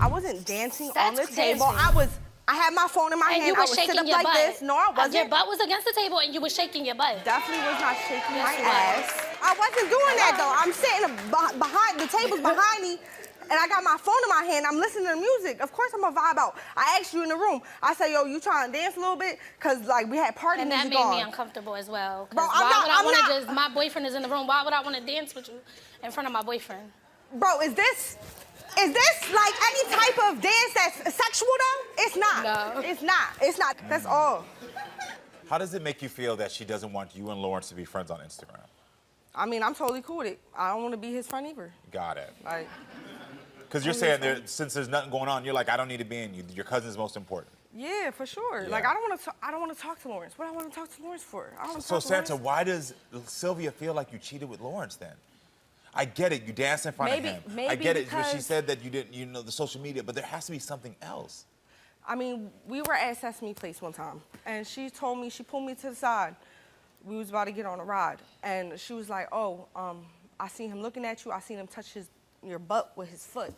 I wasn't dancing on the table. I had my phone in my hand. You I was sitting up like this. No, I wasn't. Your butt was against the table and you were shaking your butt. Definitely was not shaking my ass. I wasn't doing that though. I'm sitting behind, the table's behind me, and I got my phone in my hand. I'm listening to music. Of course I'm gonna vibe out. I asked you in the room. I said, yo, you trying to dance a little bit? Cause like we had party music on. And that made me uncomfortable as well. Bro, my boyfriend is in the room. Why would I want to dance with you in front of my boyfriend? Bro, is this like any type of dance that's sexual though? It's not. No. It's not. It's not. That's all. How does it make you feel that she doesn't want you and Lawrence to be friends on Instagram? I mean, I'm totally cool with it. I don't want to be his friend either. Got it. Like. Because you're saying since there's nothing going on, you're like, I don't need to be in you. Your cousin's most important. Yeah, for sure. Yeah. Like I don't want to talk to Lawrence. What do I want to talk to Lawrence for? I don't want to So talk to Santa, Lawrence. why does Sylvia feel like you cheated with Lawrence then? I get it, you danced in front of him. I get it, she said that you didn't, the social media, but there has to be something else. I mean, we were at Sesame Place one time, and she pulled me to the side. We was about to get on a ride, and she was like, oh, I seen him looking at you, I seen him touch your butt with his foot.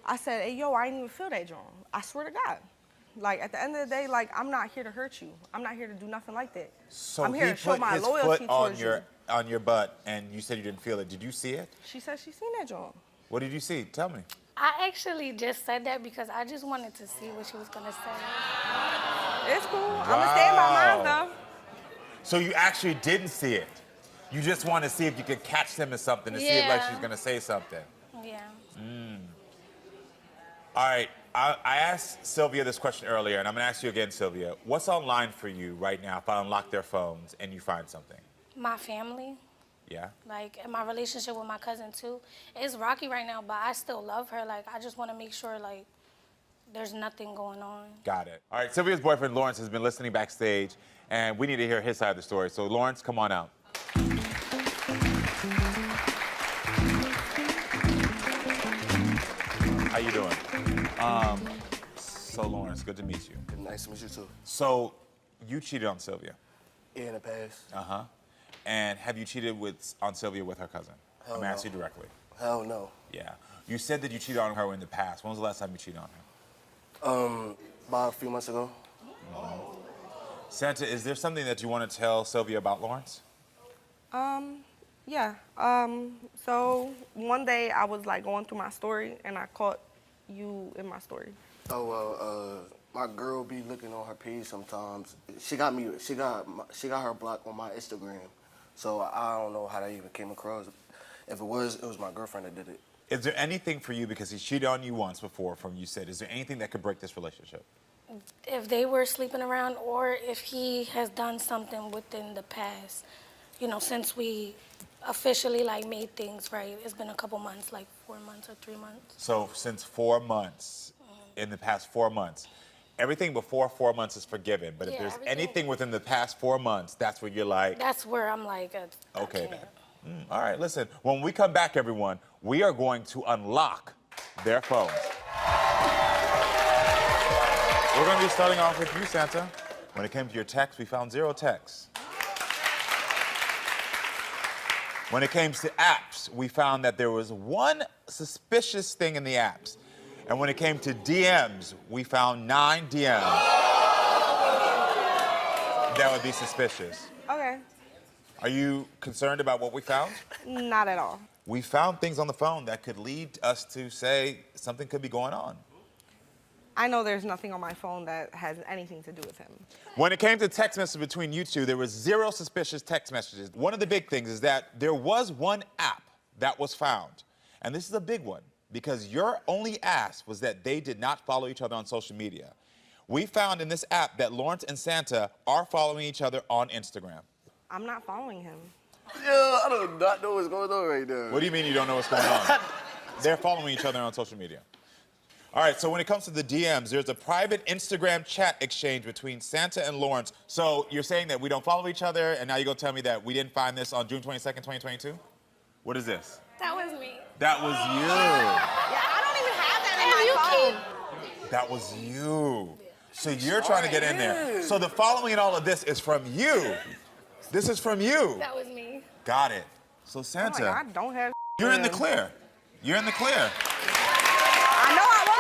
I said, hey, yo, I didn't even feel that, John. I swear to God. Like, at the end of the day, like, I'm not here to hurt you. I'm not here to do nothing like that. So I'm here to show my loyalty towards you. On your butt, and you said you didn't feel it. Did you see it? She said she seen that, John. What did you see? Tell me. I actually just said that because I just wanted to see what she was gonna say. It's cool. I'm gonna stand by mine, though. So you actually didn't see it. You just want to see if you could catch them in something to see if like she's gonna say something. Yeah. All right. I asked Sylvia this question earlier, and I'm gonna ask you again, Sylvia. What's online for you right now if I unlock their phones and you find something? My family. Yeah. Like, and my relationship with my cousin too. It's rocky right now, but I still love her. Like, I just want to make sure, like, there's nothing going on. Got it. All right, Sylvia's boyfriend, Lawrence, has been listening backstage, and we need to hear his side of the story. So, Lawrence, come on out. How you doing? So, Lawrence, good to meet you. Nice to meet you, too. So, you cheated on Sylvia? Yeah, in the past. Uh-huh. And have you cheated on Sylvia with her cousin? Hell I'm no. asking you directly. Hell no. Yeah. You said that you cheated on her in the past. When was the last time you cheated on her? About a few months ago. Santa, is there something that you want to tell Sylvia about Lawrence? Yeah. So one day I was like going through my story and I caught you in my story. Oh, well, my girl be looking on her page sometimes. She got her blocked on my Instagram. So I don't know how that even came across. If it was my girlfriend that did it. Is there anything for you, because he cheated on you once before, from you said, is there anything that could break this relationship? If they were sleeping around or if he has done something within the past, since we officially like made things right. It's been a couple months, like 4 months or 3 months. So since 4 months, in the past 4 months, everything before 4 months is forgiven, but if there's anything within the past 4 months, that's where you're like... That's where I'm like, okay, then. All right, listen, when we come back, everyone, we are going to unlock their phones. We're going to be starting off with you, Santa. When it came to your text, we found 0 texts. When it came to apps, we found that there was 1 suspicious thing in the apps. And when it came to DMs, we found 9 DMs that would be suspicious. Okay. Are you concerned about what we found? Not at all. We found things on the phone that could lead us to say something could be going on. I know there's nothing on my phone that has anything to do with him. When it came to text messages between you two, there was 0 suspicious text messages. One of the big things is that there was 1 app that was found. And this is a big one, because your only ask was that they did not follow each other on social media. We found in this app that Lawrence and Santa are following each other on Instagram. I'm not following him. Yeah, I do not know what's going on right now. What do you mean you don't know what's going on? They're following each other on social media. All right, so when it comes to the DMs, there's a private Instagram chat exchange between Santa and Lawrence. So you're saying that we don't follow each other, and now you're going to tell me that we didn't find this on June 22nd, 2022? What is this? That was me. That was you. Yeah, I don't even have that in my phone. That was you. So you're trying to get in there. So the following and all of this is from you. This is from you. That was me. Got it. So Santa, I don't have you're in the clear. You're in the clear. I know I was.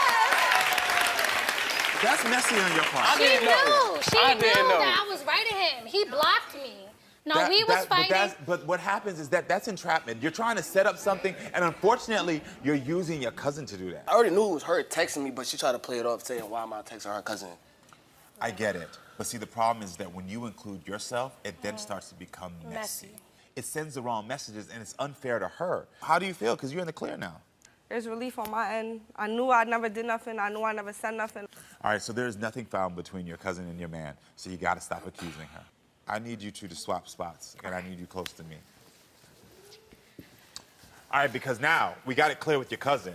That's messy on your part. She knew know. that I was writing him. He blocked me. No, we was fighting. But what happens is that's entrapment. You're trying to set up something, and unfortunately, you're using your cousin to do that. I already knew it was her texting me, but she tried to play it off saying, why am I texting her cousin? I get it. But see, the problem is that when you include yourself, it then starts to become messy. It sends the wrong messages, and it's unfair to her. How do you feel? Because you're in the clear now. There's relief on my end. I knew I never did nothing. I knew I never said nothing. All right, so there's nothing found between your cousin and your man, so you got to stop accusing her. I need you two to swap spots, and I need you close to me. All right, because now we got it clear with your cousin,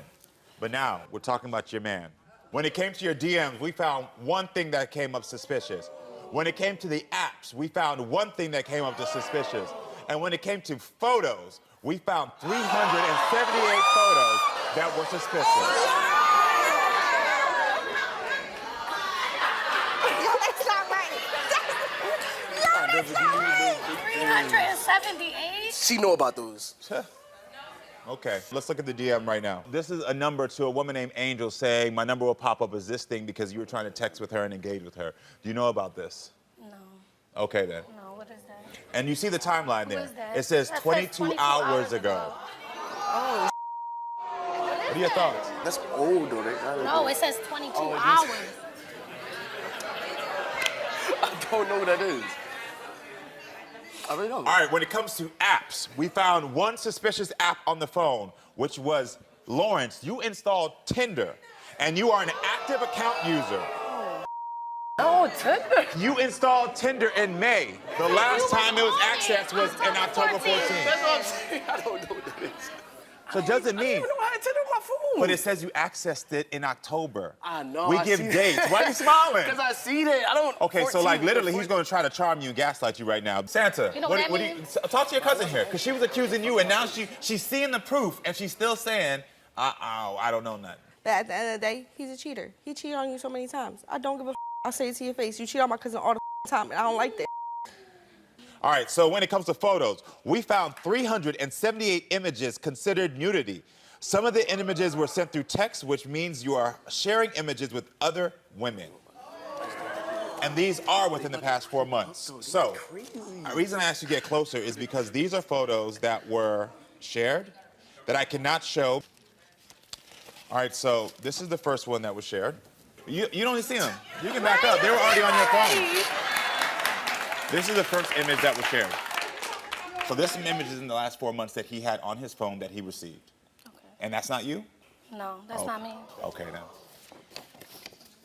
but now we're talking about your man. When it came to your DMs, we found one thing that came up suspicious. When it came to the apps, we found one thing that came up to suspicious. And when it came to photos, we found 378 photos that were suspicious. That's not right. 378? She know about those. Okay, let's look at the DM right now. This is a number to a woman named Angel saying, my number will pop up as this thing because you were trying to text with her and engage with her. Do you know about this? No. Okay, then. No, what is that? And you see the timeline there. What is that? It says 22 hours ago. Oh, What are your thoughts? That's old, though. No, it says 22 hours. I don't know what that is. I really don't. All right, when it comes to apps, we found one suspicious app on the phone, which was, Lawrence, you installed Tinder, and you are an active account user. Oh, Tinder. You installed Tinder in May. The last time it was accessed was in October 14th. That's what I'm saying. I don't know what that is. So it doesn't mean. I don't even know how to Tinder on my phone. But it says you accessed it in October. I know. We I give see dates. that. Why are you smiling? Because I see that. I don't. Okay, so 14, like literally, he's 14. going to try to charm you and gaslight you right now. Santa, You know what that means? talk to your cousin here, because she was accusing you, and now she's seeing the proof, and she's still saying, I don't know nothing. but at the end of the day, he's a cheater. He cheated on you so many times. I don't give a I'll say it to your face. You cheat on my cousin all the time, and I don't like that. All right, so when it comes to photos, we found 378 images considered nudity. Some of the images were sent through text, which means you are sharing images with other women. And these are within the past 4 months. So, the reason I asked you to get closer is because these are photos that were shared that I cannot show. All right, so this is the first one that was shared. You don't even see them. You can back up. They were already on your phone. This is the first image that was shared. So there's some images in the last 4 months that he had on his phone that he received. Okay. And that's not you? No, that's not me. Okay, now.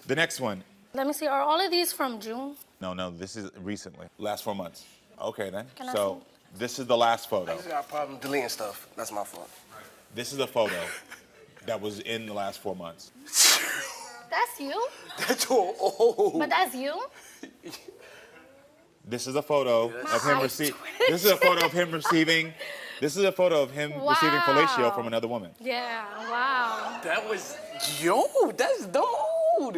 The next one. Let me see. Are all of these from June? No, this is recently. Last 4 months. Okay, then. Can I So see? this is the last I photo. just got a problem deleting stuff. That's my fault. This is a photo that was in the last 4 months. That's you? That's your old. But that's you? This is a photo of him eyes receiving. This is a photo of him receiving. This is a photo of him receiving fellatio from another woman. Yeah, wow. That was, yo, that's dumb old.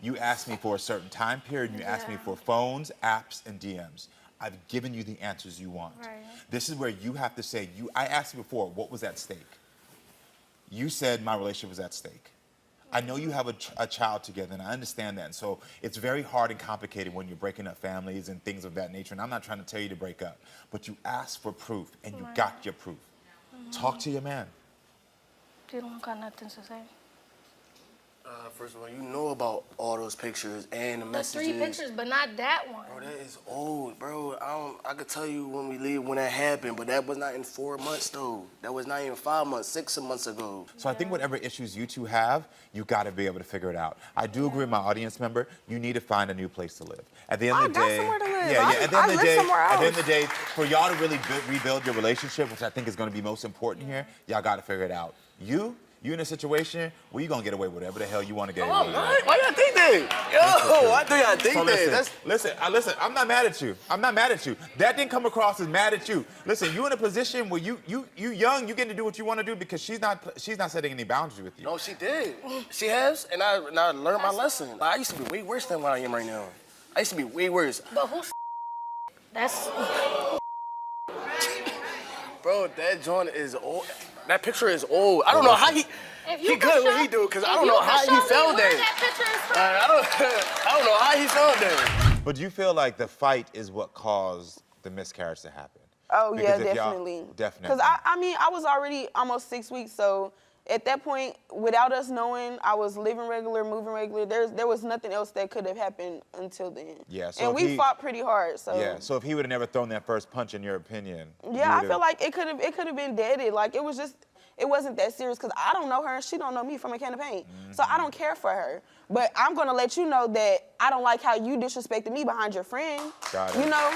You asked me for a certain time period, and you asked me for phones, apps, and DMs. I've given you the answers you want. Right. This is where you have to say, I asked you before, what was at stake? You said my relationship was at stake. I know you have a child together, and I understand that. And so it's very hard and complicated when you're breaking up families and things of that nature. And I'm not trying to tell you to break up, but you asked for proof, and you got your proof. Talk to your man. You don't got nothing to say. First of all, you know about all those pictures and the The messages. 3 pictures, but not that one. Bro, that is old, bro. I could tell you when that happened, but that was not in 4 months, though. That was not even 5 months, 6 months ago. So I think whatever issues you two have, you got to be able to figure it out. I do agree with my audience member. You need to find a new place to live. At the end of the day, somewhere to live. yeah. At the end of the day, somewhere else. at the end of the day, for y'all to really rebuild your relationship, which I think is going to be most important here, y'all got to figure it out. You in a situation where you gonna get away with whatever the hell you want to get away with. Why y'all think that? Yo, why do y'all think So that? listen, I'm not mad at you. I'm not mad at you. That didn't come across as mad at you. Listen, you in a position where you young, you get to do what you want to do because she's not setting any boundaries with you. No, she did. She has, and I learned my lesson. I used to be way worse than what I am right now. I used to be way worse. But who's That's... Bro, that joint is old. That picture is old. I don't know how he good what he do, because I don't know how he fell there. I don't know how he fell there. But do you feel like the fight is what caused the miscarriage to happen? Oh, Because yeah, if y'all- definitely. Definitely. Because, I mean, I was already almost 6 weeks, so at that point, without us knowing, I was living regular, moving regular. There was nothing else that could have happened until then. Yeah, so and if we he- fought pretty hard, so. Yeah, so if he would have never thrown that first punch, in your opinion. Yeah, I feel like it could have been deaded. Like, it wasn't that serious, because I don't know her and she don't know me from a can of paint. So I don't care for her. But I'm gonna let you know that I don't like how you disrespected me behind your friend. Got it. You know?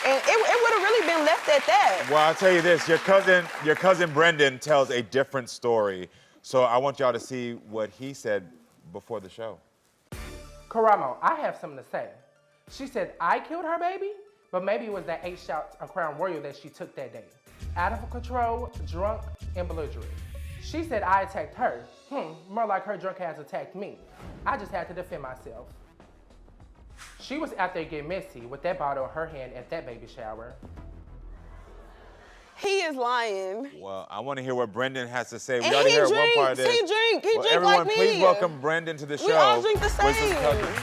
And it would have really been left at that. Well, I'll tell you this, your cousin Brendan tells a different story. So I want y'all to see what he said before the show. Karamo, I have something to say. She said I killed her baby, but maybe it was that 8 shots of Crown Royal that she took that day. Out of control, drunk, and belligerent. She said I attacked her. More like her drunk ass attacked me. I just had to defend myself. She was out there getting messy with that bottle in her hand at that baby shower. He is lying. Well, I want to hear what Brendan has to say. We And already he heard one part of drinks, this. he drink Well, like everyone, me. please welcome Brendan to the show. We all drink the with his same. cousin.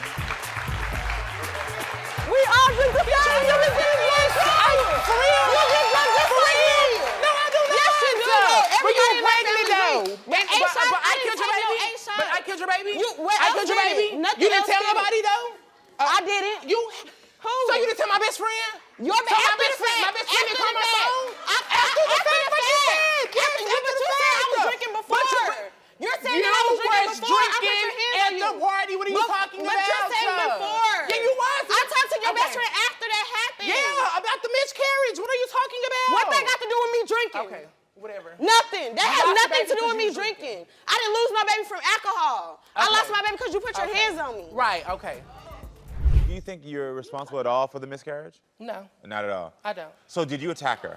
We all drink the same. You can drink like For real? You can drink just like me. No, I do not. Yes, you do. But you Everybody in my pregnant family though. drink. But Eight shots? I I killed didn't your take no baby. 8 shots. But I killed your baby. What I else killed your did it? baby. Nothing You didn't else tell did it. nobody though. I didn't. You. Who? So you didn't tell my best friend? Your So my after best the friend. fact. My best friend didn't call my After the phone. fact. After the After fact. the What you fact. said? Yes, After you after the said I was fact. drinking But before. You're saying that I was drinking before. I put your hands at on the you. party. What are you talking But about? you're saying before. Yeah, you was. I talked to your Okay. best friend after that happened. Yeah, about the miscarriage. What are you talking about? What that got to do with me drinking? Okay, whatever. Nothing. That You has lost the nothing baby to do with because me you was drinking. I didn't lose my baby from alcohol. I Okay. lost my baby because you put your Okay. hands on me. Right, okay. Do you think you're responsible at all for the miscarriage? No, Not at all. I don't. So did you attack her?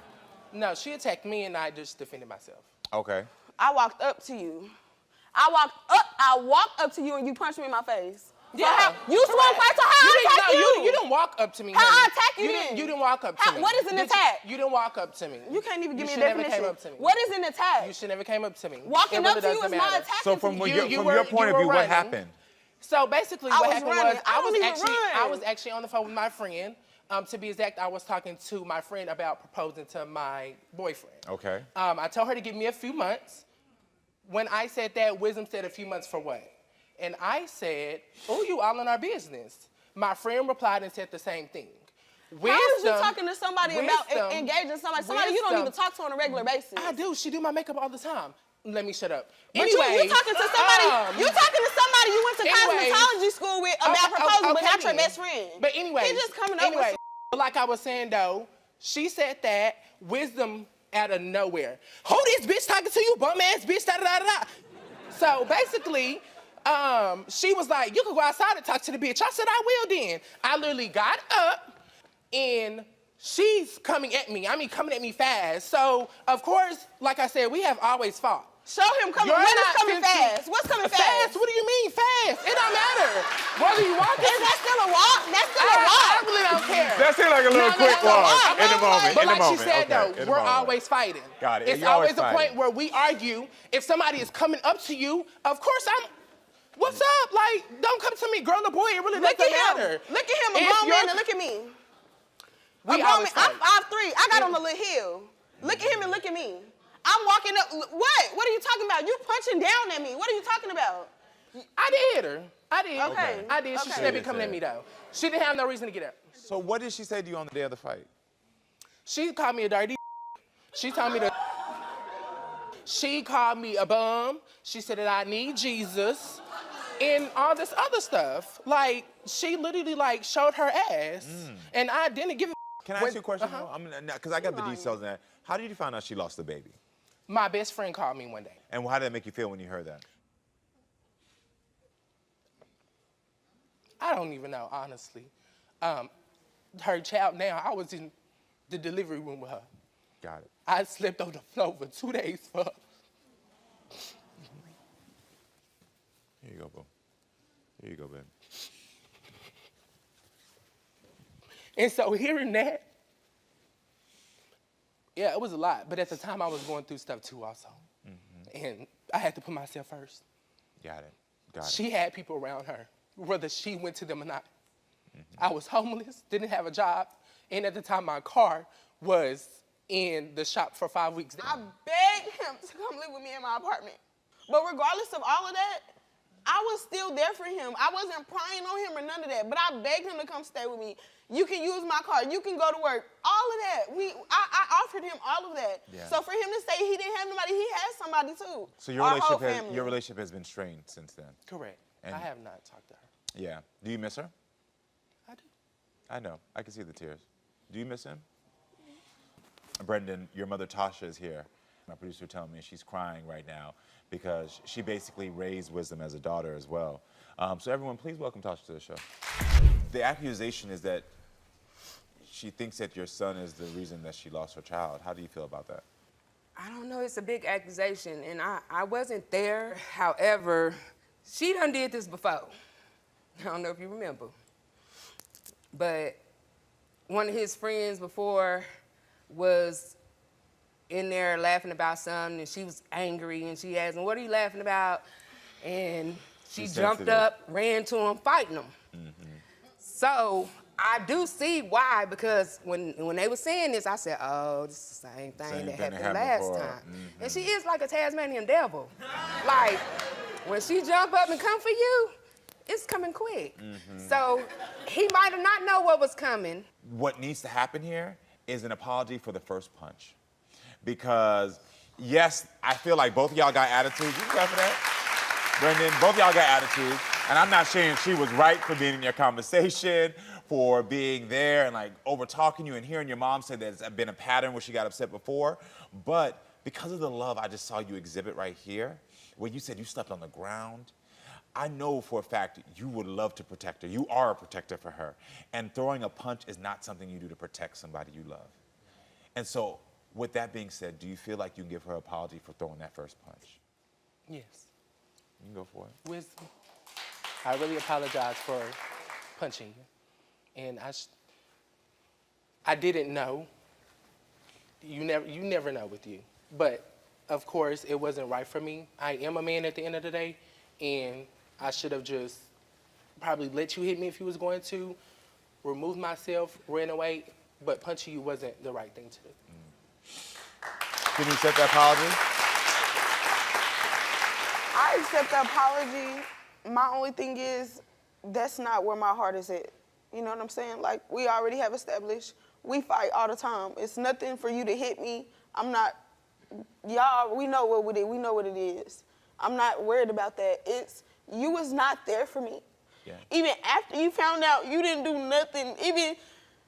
No, she attacked me and I just defended myself. Okay. I walked up to you. I walked up to you and you punched me in my face. Yeah. You swung fight, so how I attack you? You didn't walk up to me. How I honey. attack you then? You didn't walk up to How- me. what is an Did attack? You didn't walk up to me. You can't even give me a should never definition. came up to me. What is an attack? You should never came up to me. Walking It up really to you doesn't is not matter. attacking So to from you. your, You from were- your point you of view, were what running. happened? So basically, I what was happened running. was I don't even run. I was actually on the phone with my friend. To be exact, I was talking to my friend about proposing to my boyfriend. Okay. I told her to give me a few months. When I said that, Wisdom said a few months for what? And I said, oh, you all in our business. My friend replied and said the same thing. How is you talking to somebody about engaging somebody? Somebody you don't even Wisdom. talk to on a regular basis. I do. She do my makeup all the time. Let me shut up. But Anyway, you talking to somebody. You talking to somebody you went to anyway. cosmetology school with about proposing, but not your then. best friend. But anyway, he just coming up with. But like I was saying though, she said that Wisdom out of nowhere. Who this bitch talking to you, bum ass bitch? Da da da da. So basically, she was like, you can go outside and talk to the bitch. I said, I will then. I literally got up and she's coming at me. I mean, coming at me fast. So, of course, like I said, we have always fought. Show him coming. You're When is not coming 15 fast? What's coming fast? What do you mean fast? It don't matter. Whether you walk Is that still a walk? That's still a I walk. really don't care. That seemed like a little quick walk in the moment. But in the like moment. she said okay. though, in the we're moment. always fighting. Got it. It's You're always always a fighting. point where we argue. If somebody is coming up to you, of course what's up? Like, don't come to me, girl or boy. It really Look doesn't at him. matter. Look at him, a If grown man, you're- and look at me. We A grown always man. I'm fight. 5'3". I got on a little hill. Look at him and look at me. I'm walking up. What? What are you talking about? You punching down at me. What are you talking about? I did hit her. I did. Okay. I did. She Okay. should never be coming at me though. She didn't have no reason to get up. So what did she say to you on the day of the fight? She called me a dirty. She told me to. She called me a bum. She said that I need Jesus, and all this other stuff. Like she literally like showed her ass, and I didn't give a. Can I ask you a question? Because I got the details in that. How did you find out she lost the baby? My best friend called me one day. And how did that make you feel when you heard that? I don't even know, honestly. Her child now, I was in the delivery room with her. Got it. I slept on the floor for 2 days for her. Here you go, boo. Here you go, baby. And so hearing that, yeah, it was a lot. But at the time, I was going through stuff too also. And I had to put myself first. Got it. Got it. She had people around her, whether she went to them or not. I was homeless, didn't have a job, and at the time my car was in the shop for 5 weeks. I begged him to come live with me in my apartment. But regardless of all of that, I was still there for him. I wasn't prying on him or none of that, but I begged him to come stay with me. You can use my car, you can go to work, all of that. I offered him all of that. Yeah. So for him to say he didn't have nobody, he has somebody too. So your relationship has been strained since then? Correct. And I have not talked to her. Yeah. Do you miss her? I do. I know. I can see the tears. Do you miss him? Brendan, your mother Tasha is here. My producer telling me she's crying right now because she basically raised Wisdom as a daughter as well. So everyone, please welcome Tasha to the show. The accusation is that she thinks that your son is the reason that she lost her child. How do you feel about that? I don't know, it's a big accusation, and I wasn't there. However, she done did this before. I don't know if you remember. But one of his friends before was in there laughing about something, and she was angry, and she asked him, "What are you laughing about?" And she jumped up, ran to him, fighting him. So I do see why, because when they were saying this, I said, oh, this is the same thing that happened last time. And she is like a Tasmanian devil. Like, when she jump up and come for you, it's coming quick. So he might have not know what was coming. What needs to happen here is an apology for the first punch. Because, yes, I feel like both of y'all got attitudes. You remember that? Brendan, both of y'all got attitudes. And I'm not saying she was right for being in your conversation, for being there and like over talking you and hearing your mom say that it's been a pattern where she got upset before. But because of the love I just saw you exhibit right here, where you said you slept on the ground, I know for a fact you would love to protect her. You are a protector for her. And throwing a punch is not something you do to protect somebody you love. And so, with that being said, do you feel like you can give her an apology for throwing that first punch? Yes. You can go for it. Wisdom, I really apologize for punching you. And I didn't know. You never know with you. But, of course, it wasn't right for me. I am a man at the end of the day, and I should have just probably let you hit me if you was going to, remove myself, ran away, but punching you wasn't the right thing to do. Can you accept that apology? I accept the apology. My only thing is, that's not where my heart is at. You know what I'm saying? Like, we already have established, we fight all the time. It's nothing for you to hit me. I'm not, y'all, we know what it is. I'm not worried about that. It's, you was not there for me. Yeah. Even after you found out you didn't do nothing, even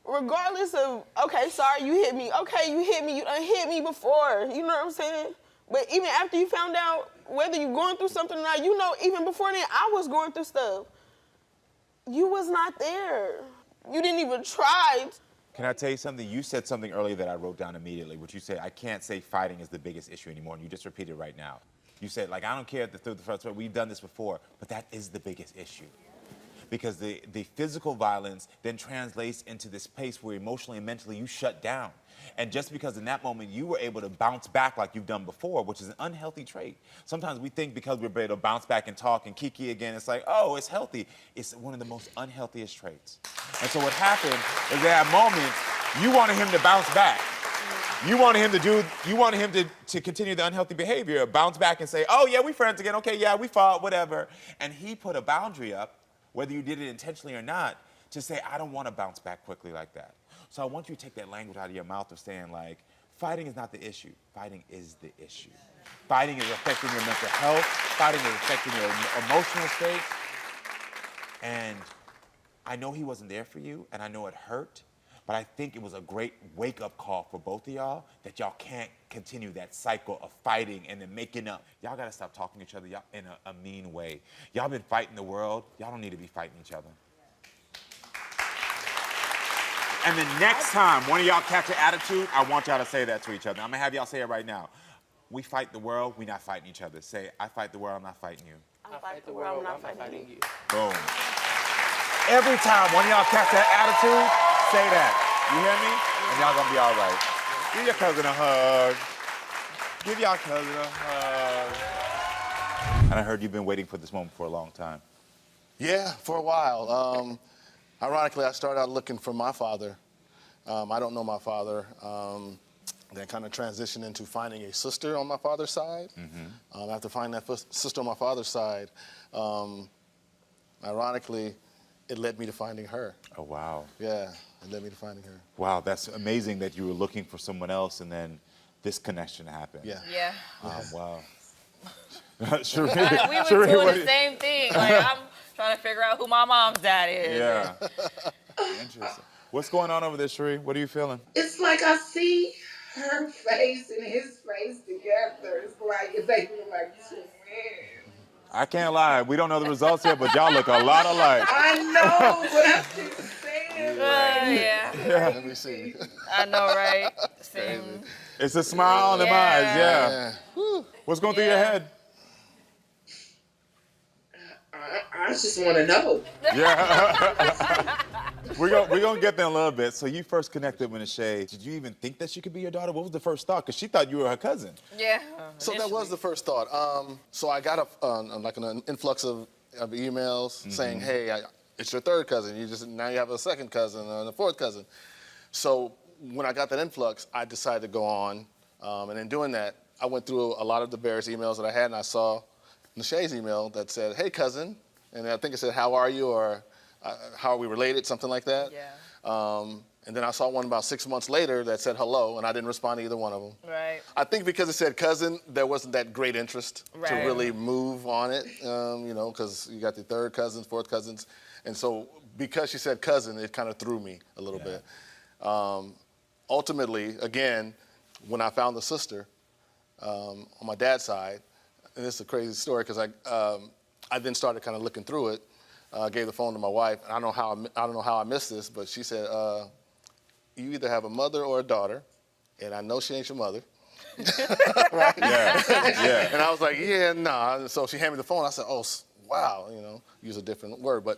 regardless of, okay, sorry, you hit me. Okay, you hit me, you done hit me before. You know what I'm saying? But even after you found out, whether you're going through something or not, you know, even before then, I was going through stuff. You was not there. You didn't even try. Can I tell you something? You said something earlier that I wrote down immediately, which you said, I can't say fighting is the biggest issue anymore, and you just repeated it right now. You said, like, I don't care if through the first one, we've done this before, but that is the biggest issue. Because the physical violence then translates into this place where emotionally and mentally you shut down. And just because in that moment you were able to bounce back like you've done before, which is an unhealthy trait. Sometimes we think because we're able to bounce back and talk and kiki again, it's like, oh, it's healthy. It's one of the most unhealthiest traits. And so what happened is that moment, you wanted him to bounce back. You wanted him to continue the unhealthy behavior, bounce back and say, oh yeah, we friends again, okay, yeah, we fought, whatever. And he put a boundary up, whether you did it intentionally or not, to say, I don't want to bounce back quickly like that. So I want you to take that language out of your mouth of saying, like, fighting is not the issue. Fighting is the issue. Fighting is affecting your mental health. Fighting is affecting your emotional state. And I know he wasn't there for you, and I know it hurt, but I think it was a great wake-up call for both of y'all that y'all can't continue that cycle of fighting and then making up. Y'all gotta stop talking to each other in a mean way. Y'all been fighting the world. Y'all don't need to be fighting each other. And the next time one of y'all catch an attitude, I want y'all to say that to each other. I'm gonna have y'all say it right now. We fight the world, we not fighting each other. Say, I fight the world, I'm not fighting you. I fight the world, I'm not fighting you. Boom. Every time one of y'all catch that attitude, say that. You hear me? And y'all gonna be all right. Give your cousin a hug. Give y'all cousin a hug. And I heard you've been waiting for this moment for a long time. Yeah, for a while. Ironically, I started out looking for my father. I don't know my father. Then kind of transitioned into finding a sister on my father's side. After finding that sister on my father's side, ironically, it led me to finding her. Oh, wow. Yeah, it led me to finding her. Wow, that's amazing that you were looking for someone else and then this connection happened. Yeah. Yeah. Wow. We were doing the same thing. Like, I'm trying to figure out who my mom's dad is. Yeah. Interesting. What's going on over there, Sheree? What are you feeling? It's like I see her face and his face together. It's like if they look like twins. I can't lie. We don't know the results yet, but y'all look a lot alike. I know, but I'm just saying. Yeah. Let me see. I know, right? Same. It's a smile on them eyes, yeah. What's going through your head? I just want to know. Yeah. We're gonna get there in a little bit. So you first connected with Nashay. Did you even think that she could be your daughter? What was the first thought? Because she thought you were her cousin. Yeah. So that was the first thought. So I got like an influx of emails saying, "Hey, it's your third cousin. Now you have a second cousin and a fourth cousin." So when I got that influx, I decided to go on, and in doing that, I went through a lot of the various emails that I had, and I saw Nashay's email that said, "Hey, cousin," and I think it said, "How are you?" or "How are we related?" something like that. Yeah. And then I saw one about 6 months later that said hello, and I didn't respond to either one of them. Right. I think because it said cousin, there wasn't that great interest to Right. really move on it, because you got the third cousins, fourth cousins. And so because she said cousin, it kind of threw me a little bit. Ultimately, again, when I found the sister on my dad's side, and this is a crazy story because I then started kind of looking through it, gave the phone to my wife. And I don't know how I missed this, but she said, "You either have a mother or a daughter, and I know she ain't your mother." Right? Yeah. And I was like, "Yeah, nah." And so she handed me the phone. I said, "Oh, wow," use a different word. But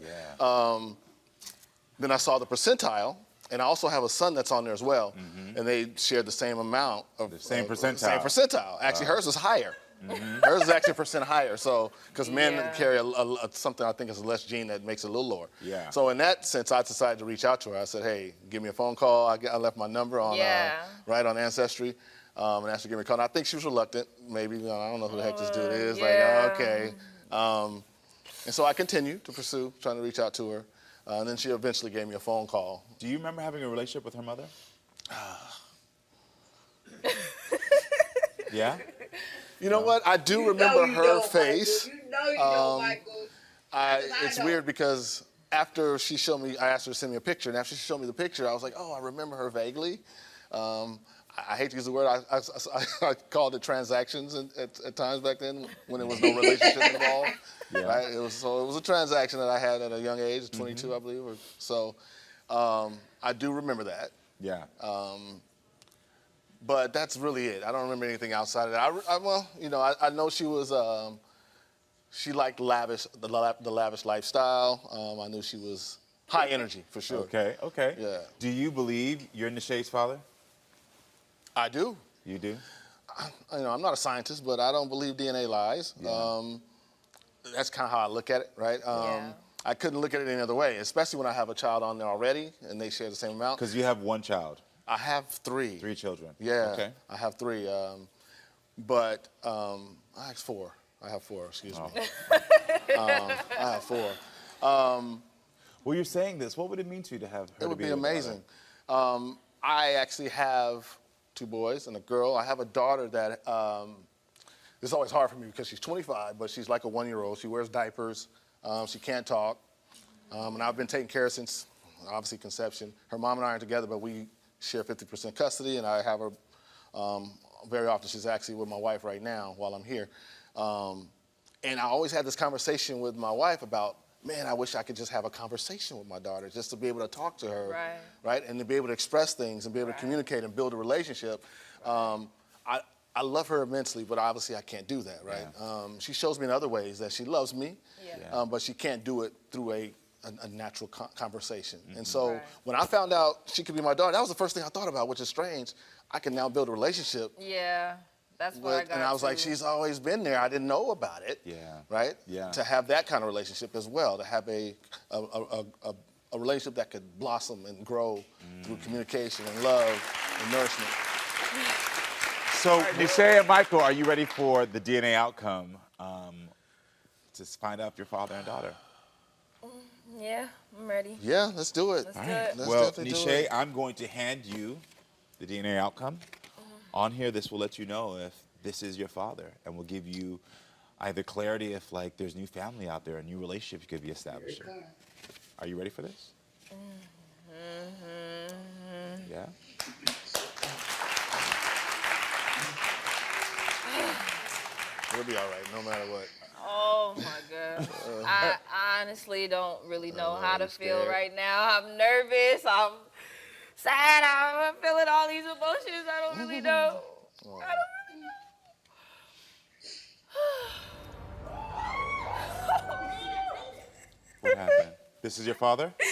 then I saw the percentile, and I also have a son that's on there as well, and they shared the same amount of The same percentile. Same percentile. Actually, hers was higher. Hers is actually a % higher. So, because men carry something I think is a less gene that makes it a little lower. Yeah. So in that sense, I decided to reach out to her. I said, "Hey, give me a phone call." I left my number on on Ancestry, and asked her to give me a call. And I think she was reluctant. Maybe I don't know who the heck this dude is. Like, okay. And so I continued to pursue, trying to reach out to her. And then she eventually gave me a phone call. Do you remember having a relationship with her mother? Yeah? You know what? I do remember her face. You know you don't, Michael. It's weird because after she showed me, I asked her to send me a picture, and after she showed me the picture, I was like, "Oh, I remember her vaguely." I hate to use the word. I called it transactions at times back then when there was no relationship involved. Yeah. Right? It was a transaction that I had at a young age, 22, I believe. So I do remember that. Yeah. But that's really it. I don't remember anything outside of that. I know she was. She liked the lavish lifestyle. I knew she was high energy for sure. Okay. Yeah. Do you believe you're Nashay's father? I do. You do? I'm not a scientist, but I don't believe DNA lies. Yeah. That's kind of how I look at it, right? I couldn't look at it any other way, especially when I have a child on there already and they share the same amount. Because you have one child. I have 3. 3 children. Yeah. Okay. I have 3. But I have 4. I have 4, excuse me. I have 4. Well, you're saying this. What would it mean to you to have her? It would be your daughter? amazing. I actually have 2 boys and a girl. I have a daughter that it's always hard for me because she's 25, but she's like a 1-year-old. She wears diapers. She can't talk. And I've been taking care of her since, obviously, conception. Her mom and I are together, but we share 50% custody, and I have her very often. She's actually with my wife right now while I'm here. And I always had this conversation with my wife about, man, I wish I could just have a conversation with my daughter, just to be able to talk to her, right? And to be able to express things and be able to communicate and build a relationship. I love her immensely, but obviously I can't do that, right? Yeah. She shows me in other ways that she loves me, but she can't do it through a natural conversation. And so when I found out she could be my daughter, that was the first thing I thought about, which is strange. I can now build a relationship That's what I got. And I was like, she's always been there. I didn't know about it. Yeah. Right? Yeah. To have that kind of relationship as well, to have a relationship that could blossom and grow through communication and love and nourishment. So, Nisha and Michael, are you ready for the DNA outcome to find out if you're father and daughter? Yeah, I'm ready. Yeah, let's do it. Let's do it. Let's Well, definitely do Nisha, it. I'm going to hand you the DNA outcome. On here, this will let you know if this is your father, and will give you either clarity if, like, there's new family out there, a new relationship could be established. Are you ready for this? Yeah? We'll be all right, no matter what. Oh my God. I honestly don't really know how to feel scared. right now. I'm nervous. I'm sad. I'm feeling all these emotions. I don't really know. I don't really know. What happened? This is your father? Yeah.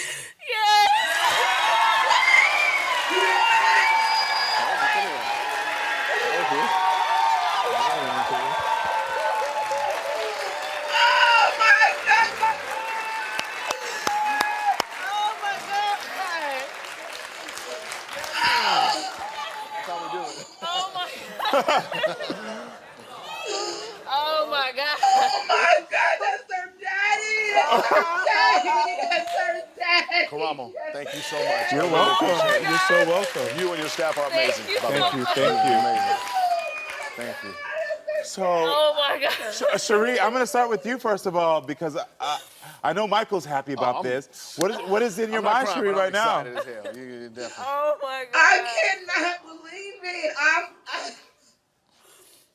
Oh my God. Oh my God, that's her daddy. That's her daddy. That's her daddy. Karamo, thank you so much. You're welcome. You're so welcome. You and your staff are amazing. Thank you, thank you. Amazing. Thank you. So, Oh my God. Cherie, I'm going to start with you first of all, because I know Michael's happy about this. What is in your mind, Cherie, right now? I'm excited as hell. You're definitely. Oh my God. I cannot believe it.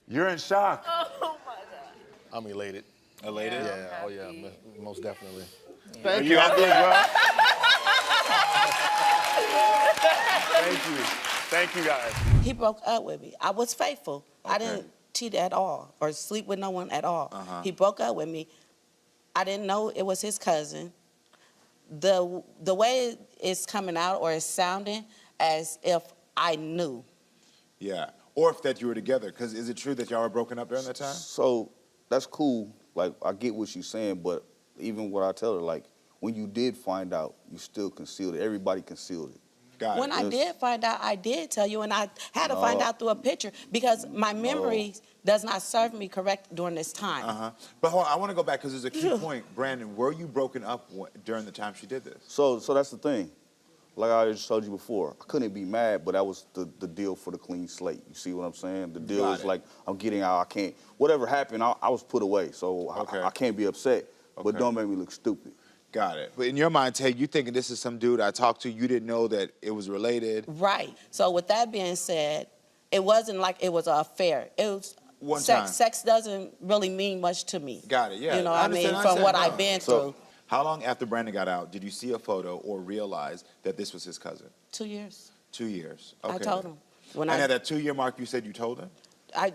You're in shock. Oh my God. I'm elated. Elated? Yeah, oh yeah, most definitely. Are you happy as well? Thank you. Thank you, guys. He broke up with me. I was faithful. I didn't cheat at all or sleep with no one at all. He broke up with me. I didn't know it was his cousin. The way it's coming out or it's sounding as if I knew. Yeah. Or if that you were together, because is it true that y'all were broken up during that time? So that's cool. Like, I get what she's saying, but even what I tell her, like, when you did find out, you still concealed it. Everybody concealed it. Got it. When I did find out, I did tell you, and I had to find out through a picture because my memory does not serve me correct during this time. But hold on, I want to go back because there's a key point. Brandon, were you broken up during the time she did this? So that's the thing. Like I just told you before, I couldn't be mad, but that was the deal for the clean slate. You see what I'm saying? The deal is like, I'm getting out, I can't. Whatever happened, I was put away, so I can't be upset. But don't make me look stupid. Got it. But in your mind, Tay, you thinking this is some dude I talked to, you didn't know that it was related? Right. So with that being said, it wasn't like it was an affair. It was One sex. time. Sex doesn't really mean much to me. Got it, yeah. You know what I mean? From what I've been through. How long after Brandon got out did you see a photo or realize that this was his cousin? 2 years. 2 years. Okay. I told him. And at that 2-year mark, you said you told him?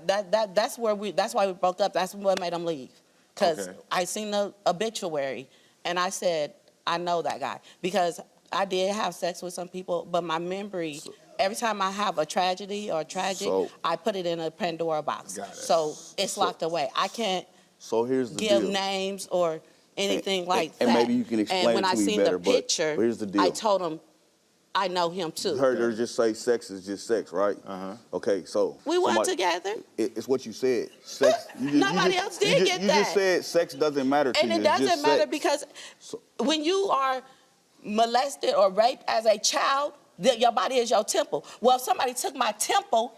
That's why we broke up. That's what made him leave. Because I seen the obituary, and I said, I know that guy. Because I did have sex with some people, but my memory, every time I have a tragedy or a tragic, I put it in a Pandora box. Got it. So it's locked away. I can't give names or anything like that. And maybe you can explain and when it to I me seen better, the picture, but here's the deal. I told him, I know him too. You heard her just say sex is just sex, right? Okay, so. We weren't together. It's what you said. Sex. Nobody else did get you that. just said sex doesn't matter to you. And it doesn't just matter sex. because when you are molested or raped as a child, your body is your temple. Well, if somebody took my temple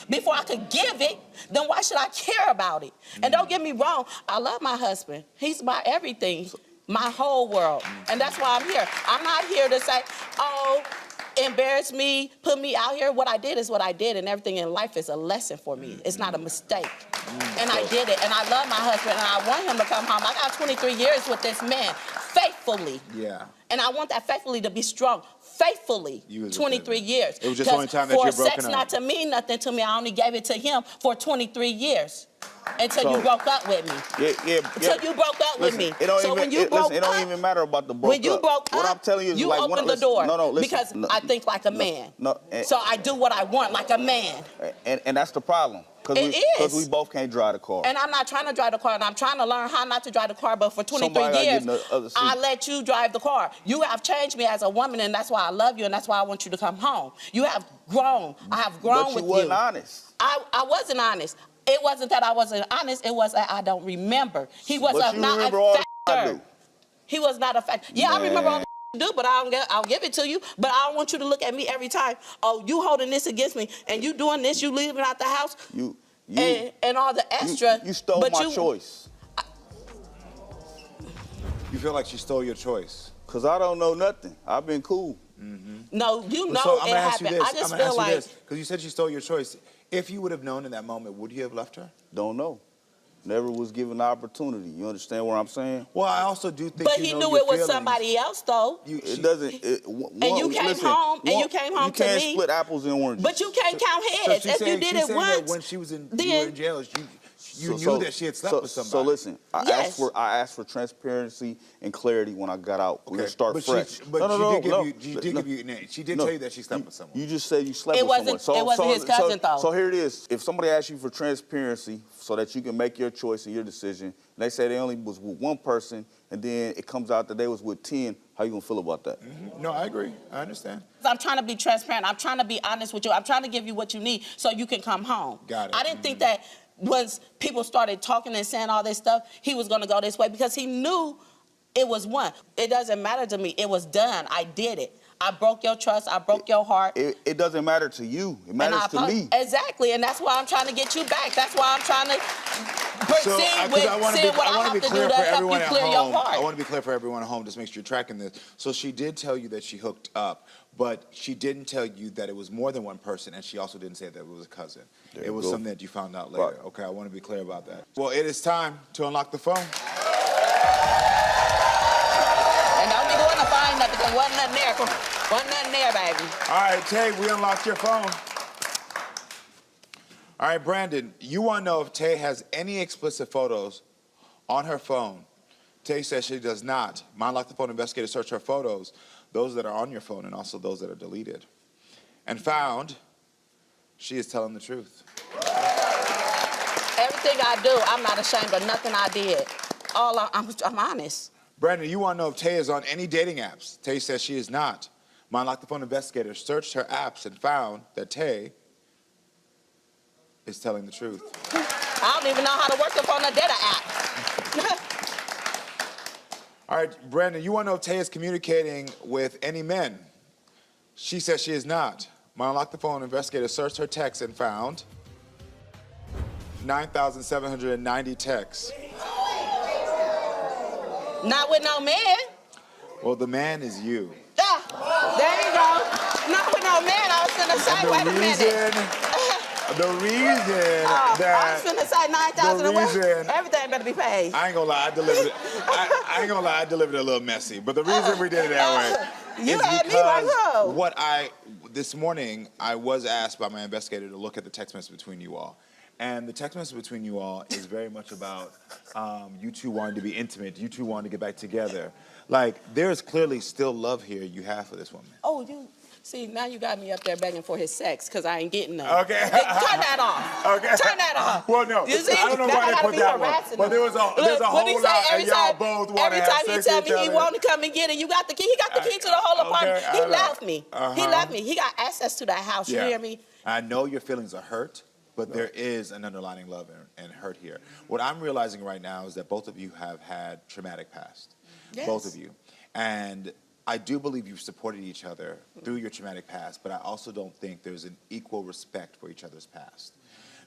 before I could give it, then why should I care about it? And don't get me wrong, I love my husband. He's my everything, my whole world. And that's why I'm here. I'm not here to say, oh, embarrass me, put me out here. What I did is what I did, and everything in life is a lesson for me. It's not a mistake. And I did it, and I love my husband, and I want him to come home. I got 23 years with this man, faithfully. Yeah. And I want that faithfully to be strong. Faithfully, 23 years. It was just the only time that you're broken up. For sex not to mean nothing to me, I only gave it to him for 23 years. Until you broke up with me. Until you broke up with me. It don't so even, when you broke it don't even matter about the broke when you up. broke what up, I'm telling you is you like, opened the door. Listen, because I think like a man. No, so I do what I want like a man. And that's the problem. Because we both can't drive the car. And I'm not trying to drive the car, and I'm trying to learn how not to drive the car, but for 23 Somebody gotta get years, in the other seat. I let you drive the car. You have changed me as a woman, and that's why I love you, and that's why I want you to come home. You have grown. I have grown with you. But you wasn't honest. I wasn't honest. It wasn't that I wasn't honest. It was that I don't remember. He was But you not remember a all the I factor. do. He was not a factor. Yeah, I remember all Man. the you do, but I'll give it to you. But I don't want you to look at me every time. Oh, you holding this against me, and you doing this, you leaving out the house, and all the extra. You stole but my choice. You feel like she stole your choice? Because I don't know nothing. I've been cool. No, you know So I'm it gonna ask you happened. this. I just I'm gonna feel ask you like this, because you said she stole your choice. If you would have known in that moment, would you have left her? Don't know. Never was given the opportunity. You understand what I'm saying? Well, I also do think. But he knew it was somebody else, though. It doesn't. And you came home, and you came home to me. You can't split apples and oranges. But you can't count heads. If you did it once, when she was in, you were in jail, you knew that she had slept with somebody. So listen, I asked for transparency and clarity when I got out. We're gonna start fresh. She did tell you that she slept with someone. You just said you slept with someone. It wasn't his cousin, though. So here it is. If somebody asks you for transparency so that you can make your choice and your decision, and they say they only was with one person, and then it comes out that they was with 10, how you gonna feel about that? No, I agree. I understand. I'm trying to be transparent. I'm trying to be honest with you. I'm trying to give you what you need so you can come home. Got it. I didn't think that once people started talking and saying all this stuff, he was going to go this way because he knew it was one. It doesn't matter to me. It was done. I did it. I broke your trust. I broke your heart. It doesn't matter to you. It matters to me. Exactly, and that's why I'm trying to get you back. That's why I'm trying to proceed with seeing what I have to do to help you clear your heart. I want to be clear for everyone at home, just make sure you're tracking this. So she did tell you that she hooked up, but she didn't tell you that it was more than one person, and she also didn't say that it was a cousin. It was something that you found out later. Right. Okay, I want to be clear about that. Well, it is time to unlock the phone. And don't be going to find nothing, because wasn't nothing there. Wasn't nothing there, baby. All right, Tay, we unlocked your phone. All right, Brandon, you want to know if Tay has any explicit photos on her phone. Tay says she does not. My Unlock the Phone investigator searched her photos, those that are on your phone and also those that are deleted, and found she is telling the truth. Everything I do, I'm not ashamed of nothing I did. I'm honest. Brandon, you want to know if Tay is on any dating apps. Tay says she is not. My Unlock the Phone investigator searched her apps and found that Tay is telling the truth. I don't even know how to work the phone or data app. All right, Brandon, you want to know if Tay is communicating with any men. She says she is not. My Unlock the Phone investigator searched her texts and found 9,790 texts. Not with no man. Well, the man is you. There you go. Not with no man. I was gonna say, wait a minute. The reason I was gonna say 9,000 a week. Everything better be paid. I ain't gonna lie, I delivered it. I ain't gonna lie, I delivered it a little messy. But the reason we did it that way you is had me right because this morning, I was asked by my investigator to look at the text message between you all. And the text message between you all is very much about you two wanting to be intimate, you two wanting to get back together. Like, there's clearly still love here you have for this woman. Oh, see, now you got me up there begging for his sex because I ain't getting none. Okay. Turn that off. Okay. Turn that off. Well, no, You see, I don't know why they put that one. But there's a whole lot, and y'all both want to have sex with each other. Every time he tell me he want to come and get it, you got the key. He got the key to the whole apartment. He left me. He left me. He got access to that house. You hear me? I know your feelings are hurt, but there is an underlying love and hurt here. What I'm realizing right now is that both of you have had traumatic past. Yes. Both of you. And I do believe you've supported each other through your traumatic past, but I also don't think there's an equal respect for each other's past.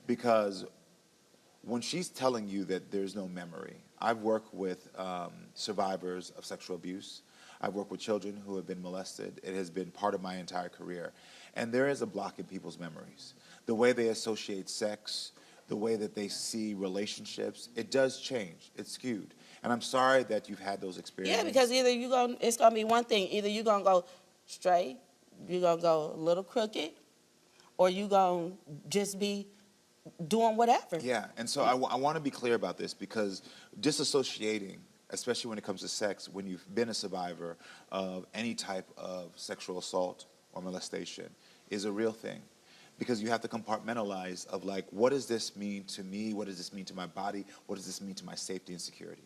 Because when she's telling you that there's no memory, I've worked with survivors of sexual abuse. I've worked with children who have been molested. It has been part of my entire career. And there is a block in people's memories. The way they associate sex, the way that they see relationships, it does change. It's skewed. And I'm sorry that you've had those experiences. Yeah, because either it's gonna be one thing. Either you're gonna go straight, you're gonna go a little crooked, or you're gonna just be doing whatever. Yeah, and so I want to be clear about this, because disassociating, especially when it comes to sex, when you've been a survivor of any type of sexual assault or molestation, is a real thing. because you have to compartmentalize of like, what does this mean to me? What does this mean to my body? What does this mean to my safety and security?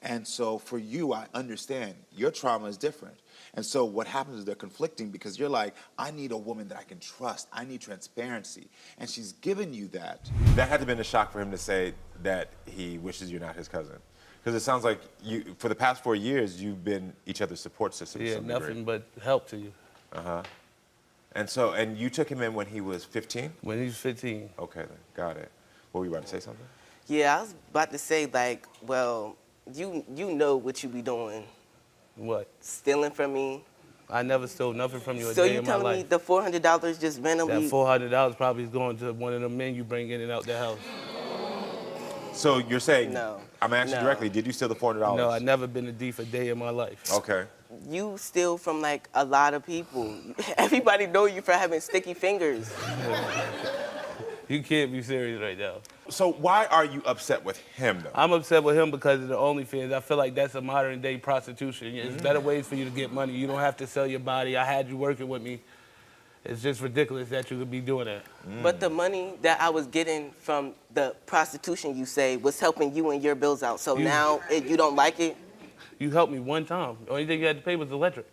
And so for you, I understand your trauma is different. And so what happens is they're conflicting because you're like, I need a woman that I can trust. I need transparency. And she's given you that. That had to have been a shock for him to say that he wishes you're not his cousin. Because it sounds like you, for the past 4 years, you've been each other's support system. Yeah, nothing but help to you. Uh-huh. And you took him in when he was 15? When he was 15. Okay, then. Got it. What were you about to say something? Yeah, I was about to say, like, well, you know what you be doing. What? Stealing from me. I never stole nothing from you a So day you in my telling me life. the $400 just randomly? That $400 probably is going to one of the men you bring in and out the house. So you're saying, No. I'm asking you directly, did you steal the $400? No, I never been a thief a day in my life. Okay. You steal from, like, a lot of people. Everybody know you for having sticky fingers. You can't be serious right now. So why are you upset with him, though? I'm upset with him because of the OnlyFans. I feel like that's a modern day prostitution. There's better ways for you to get money. You don't have to sell your body. I had you working with me. It's just ridiculous that you could be doing that. But the money that I was getting from the prostitution, you say, was helping you and your bills out. So now you don't like it? You helped me one time. The only thing you had to pay was electric.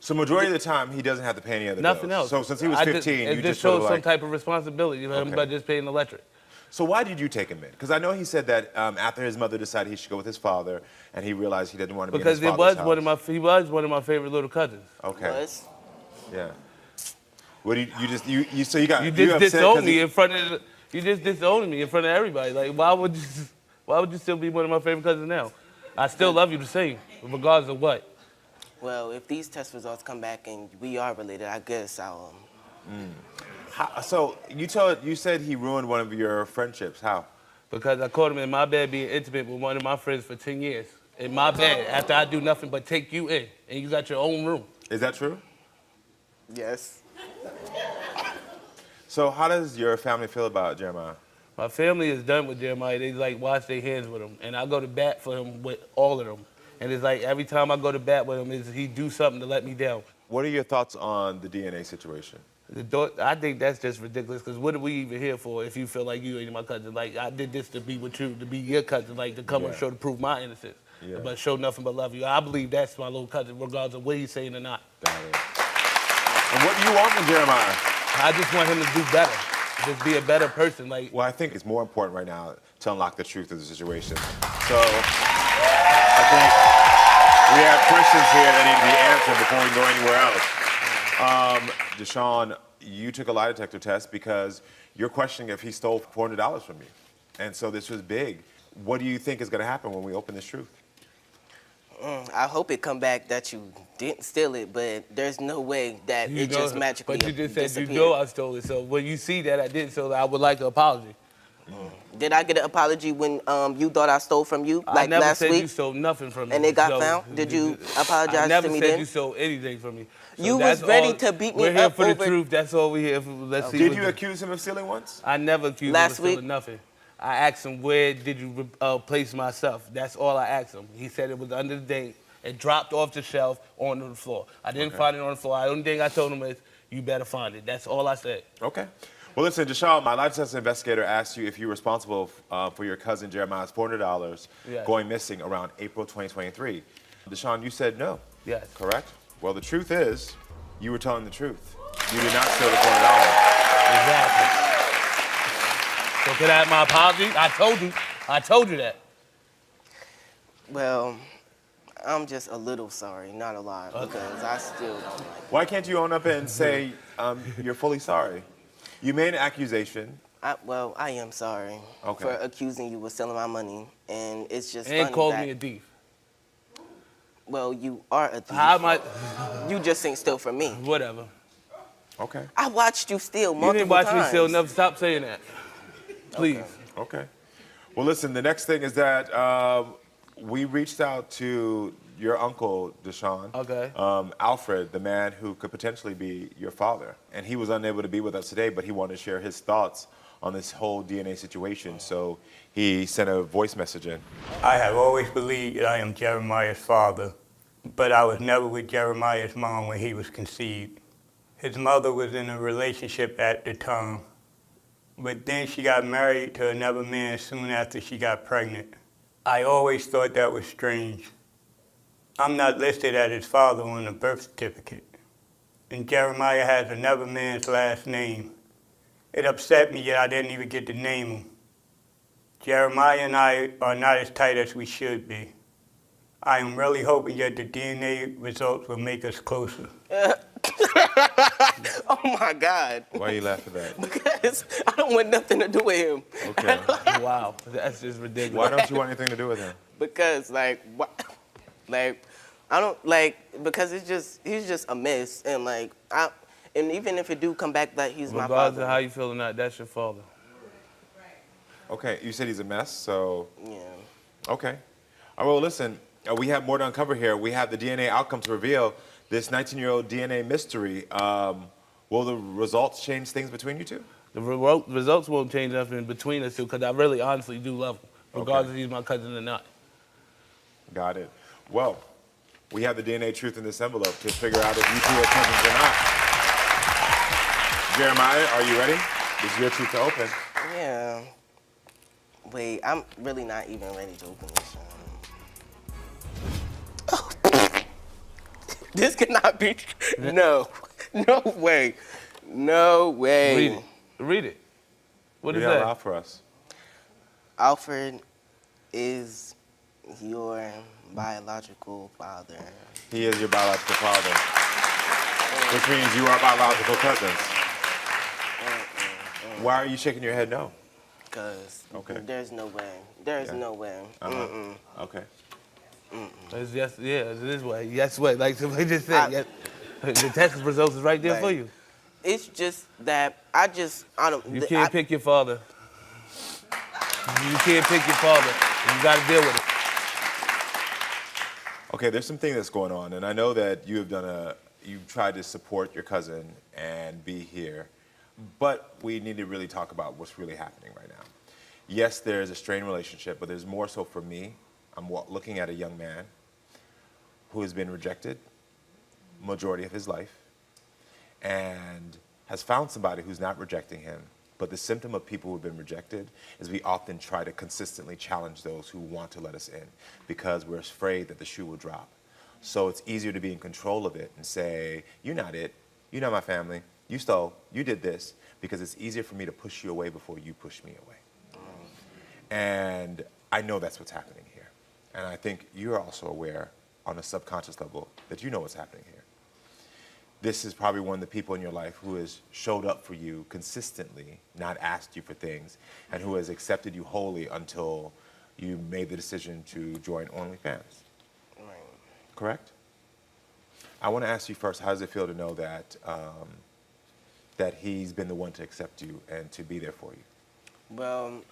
So majority of the time, he doesn't have to pay any other Nothing bills. else. So since he was 15, it you just sort shows of some like, type of responsibility by just paying electric. So why did you take him in? Because I know he said that after his mother decided he should go with his father, and he realized he didn't want to be in his father's house. He was one of my favorite little cousins. Okay. Was? Yeah. What do you just disowned me in front of you just disowned me in front of everybody. Like why would you still be one of my favorite cousins now? I still love you the same, regardless of what. Well, if these test results come back and we are related, I guess I'll. So you said he ruined one of your friendships. How? Because I caught him in my bed being intimate with one of my friends for 10 years. In my bed, after I do nothing but take you in, and you got your own room. Is that true? Yes. So how does your family feel about Jeremiah? My family is done with Jeremiah. They like wash their hands with him, and I go to bat for him with all of them. And it's like every time I go to bat with him, he do something to let me down. What are your thoughts on the DNA situation? I think that's just ridiculous, because what are we even here for if you feel like you ain't my cousin? Like, I did this to be with you, to be your cousin, like, to come and show to prove my innocence. Yeah. But show nothing but love you. I believe that's my little cousin, regardless of what he's saying or not. Got it. And what do you want from Jeremiah? I just want him to do better. Just be a better person. Like, well, I think it's more important right now to unlock the truth of the situation. So I think we have questions here that need to be answered before we go anywhere else. Deshaun, you took a lie detector test because you're questioning if he stole $400 from you. And so this was big. What do you think is going to happen when we open this truth? I hope it come back that you didn't steal it, but there's no way that it just magically But you just said disappeared. you know I stole it, so when you see that I didn't steal it, I would like an apology. Did I get an apology when you thought I stole from you, I like never last said week? you stole nothing from me. And it got so, found? Did you apologize I never to me said then? you stole anything from me. So You was that's ready all- to beat me We're here up for the over- truth. That's all we're here for. Let's see. Did what you the- accuse him of stealing once? I never accused Last him of stealing week? nothing. I asked him, where did you place my stuff? That's all I asked him. He said it was under the date. It dropped off the shelf onto the floor. I didn't find it on the floor. The only thing I told him is, you better find it. That's all I said. Okay. Well, listen, Deshaun, my life sentence investigator asked you if you're responsible for your cousin Jeremiah's $400 Yes. going missing around April 2023. Deshaun, you said no. Yes. Correct? Well, the truth is, you were telling the truth. You did not steal the $400. Exactly. So can I have my apology? I told you that. Well, I'm just a little sorry, not a lot, because I still don't like it. Why can't you own up and say you're fully sorry? You made an accusation. Well, I am sorry for accusing you of stealing my money, and it's just And funny called that, me a thief. Well, you are a thief. How am I? You just ain't steal from me. Whatever. Okay. I watched you steal multiple You didn't watch times. me steal. Never stop saying that. Please. Okay. Well, listen, the next thing is that we reached out to your uncle, Deshaun. Okay. Alfred, the man who could potentially be your father. And he was unable to be with us today, but he wanted to share his thoughts on this whole DNA situation. So he sent a voice message in. I have always believed that I am Jeremiah's father, but I was never with Jeremiah's mom when he was conceived. His mother was in a relationship at the time, but then she got married to another man soon after she got pregnant. I always thought that was strange. I'm not listed as his father on the birth certificate, and Jeremiah has another man's last name. It upset me that I didn't even get to name him. Jeremiah and I are not as tight as we should be. I am really hoping that the DNA results will make us closer. Oh my God. Why are you laughing at that? Because I don't want nothing to do with him. Okay. Wow, that's just ridiculous. Why don't you want anything to do with him? Because like, like, I don't like, because he's just a mess, and like and even if it do come back that he's my Regardless father. of how you feel or not, that's your father. Okay, you said he's a mess, so. Yeah. Okay. All right, well, listen, we have more to uncover here. We have the DNA outcome to reveal this 19-year-old DNA mystery. Will the results change things between you two? The results won't change nothing between us two, because I really honestly do love him, regardless if he's my cousin or not. Got it. Well, we have the DNA truth in this envelope to figure out if you two are cousins or not. Jeremiah, are you ready? This is your truth to open. Yeah. Wait, I'm really not even ready to open this. This cannot be. No. No way. No way. Read it. Read it. What is Read it out that? loud for us. Alfred is your biological father. He is your biological father, which means you are biological cousins. Why are you shaking your head no? Because Okay. there's no way. There's no way. Okay. It's yes, yeah, it is way. Yes, way. Like somebody just said. Yes. The test results is right there for you. It's just that I don't. You can't pick your father. You can't pick your father. You got to deal with it. Okay, there's something that's going on, and I know that you have you've tried to support your cousin and be here, but we need to really talk about what's really happening right now. Yes, there's a strained relationship, but there's more so for me. I'm looking at a young man who has been rejected majority of his life and has found somebody who's not rejecting him. But the symptom of people who've been rejected is we often try to consistently challenge those who want to let us in because we're afraid that the shoe will drop. So it's easier to be in control of it and say, you're not it, you're not my family, you stole, you did this, because it's easier for me to push you away before you push me away. And I know that's what's happening here. And I think you're also aware on a subconscious level that you know what's happening here. This is probably one of the people in your life who has showed up for you consistently, not asked you for things, and who has accepted you wholly until you made the decision to join OnlyFans. Right. Correct? I want to ask you first, how does it feel to know that that he's been the one to accept you and to be there for you? Well,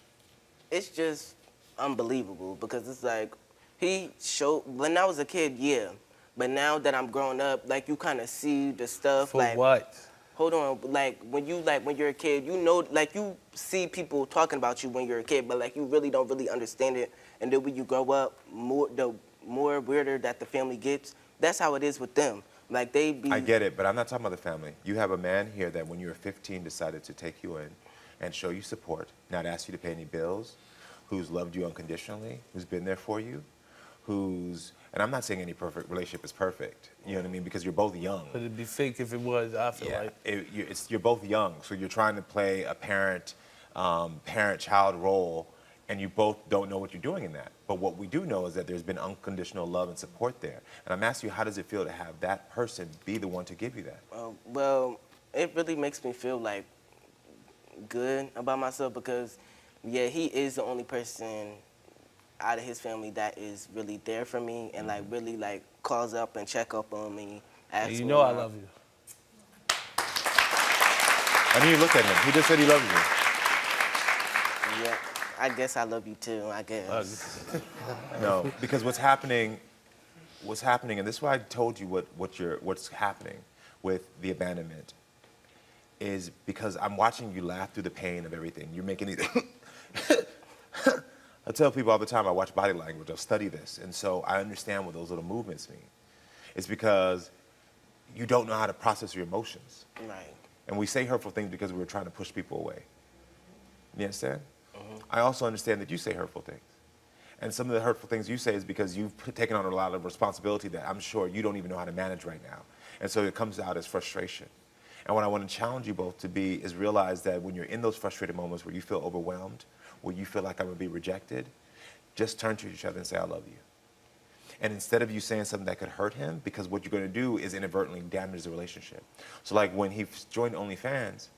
it's just unbelievable because it's like he showed when I was a kid, yeah. But now that I'm growing up, like you kind of see the stuff. For like, what? Hold on, like when you're a kid, you know, like you see people talking about you when you're a kid, but like you really don't really understand it. And then when you grow up, the more weirder that the family gets. That's how it is with them. Like they be. I get it, but I'm not talking about the family. You have a man here that when you were 15 decided to take you in and show you support, not ask you to pay any bills, who's loved you unconditionally, who's been there for you, who's, and I'm not saying any perfect relationship is perfect, you know what I mean, because you're both young. But it'd be fake if it was, I feel like. You're both young, so you're trying to play a parent-child role, and you both don't know what you're doing in that. But what we do know is that there's been unconditional love and support there. And I'm asking you, how does it feel to have that person be the one to give you that? Well, it really makes me feel like good about myself because, yeah, he is the only person out of his family that is really there for me and like really like calls up and check up on me. And you know I love you. I mean, you look at him. He just said he loves you. Yeah, I guess I love you too, I guess. No, because what's happening, and this is why I told you what's happening with the abandonment, is because I'm watching you laugh through the pain of everything. You're making these. I tell people all the time I watch body language. I'll study this, and so I understand what those little movements mean. It's because you don't know how to process your emotions. Right. And we say hurtful things because we're trying to push people away. You understand? I also understand that you say hurtful things. And some of the hurtful things you say is because you've taken on a lot of responsibility that I'm sure you don't even know how to manage right now. And so it comes out as frustration. And what I want to challenge you both to be is realize that when you're in those frustrated moments where you feel overwhelmed, where you feel like I'm going to be rejected, just turn to each other and say, I love you. And instead of you saying something that could hurt him, because what you're going to do is inadvertently damage the relationship. So like when he joined OnlyFans,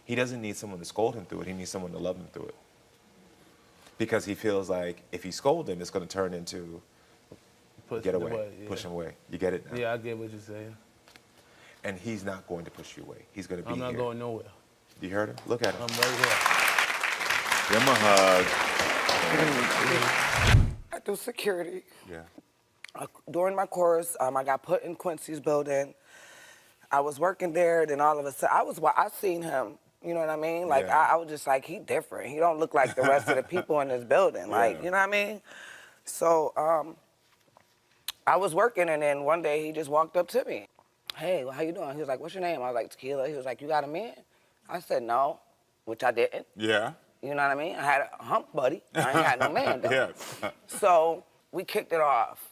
he doesn't need someone to scold him through it. He needs someone to love him through it. Because he feels like if he scolds him, it's going to turn into get away, push him away. You get it now? Yeah, I get what you're saying. And he's not going to push you away. He's going to be here. I'm not going nowhere. You heard him? Look at him. I'm right here. Give him a hug. I do security. Yeah. During my course, I got put in Quincy's building. I was working there, then all of a sudden, I seen him, you know what I mean? Like, Yeah. I was just like, he different. He don't look like the rest of the people in this building. Like, Yeah. you know what I mean? So, I was working, and then one day he just walked up to me. Hey, how you doing? He was like, what's your name? I was like, Tequila. He was like, you got a man? I said, no, which I didn't. Yeah. You know what I mean? I had a hump buddy. I ain't had no man, though. Yeah. So we kicked it off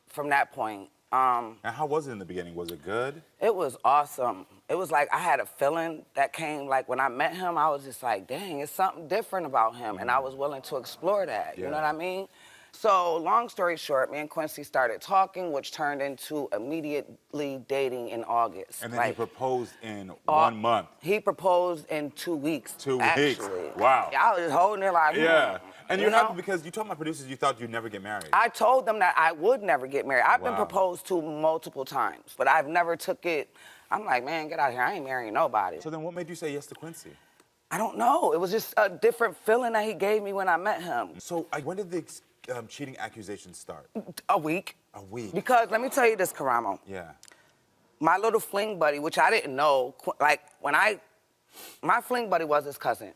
from that point. And how was it in the beginning? Was it good? It was awesome. It was like I had a feeling that came, like when I met him, I was just like, dang, it's something different about him. And I was willing to explore that, you know what I mean? So long story short, me and Quincy started talking, which turned into immediately dating in August. And then he proposed in 1 month. He proposed in 2 weeks. 2 actually. weeks. Wow. I was just holding it like, Yeah. And you you're know? happy because you told my producers you thought you'd never get married. I told them that I would never get married. I've been Wow. proposed to multiple times, but I've never took it. I'm like, man, get out of here. I ain't marrying nobody. So then what made you say yes to Quincy? I don't know. It was just a different feeling that he gave me when I met him. So when did the cheating accusations start? A week. A week? Because let me tell you this, Karamo. Yeah. My little fling buddy, which I didn't know, like my fling buddy was his cousin.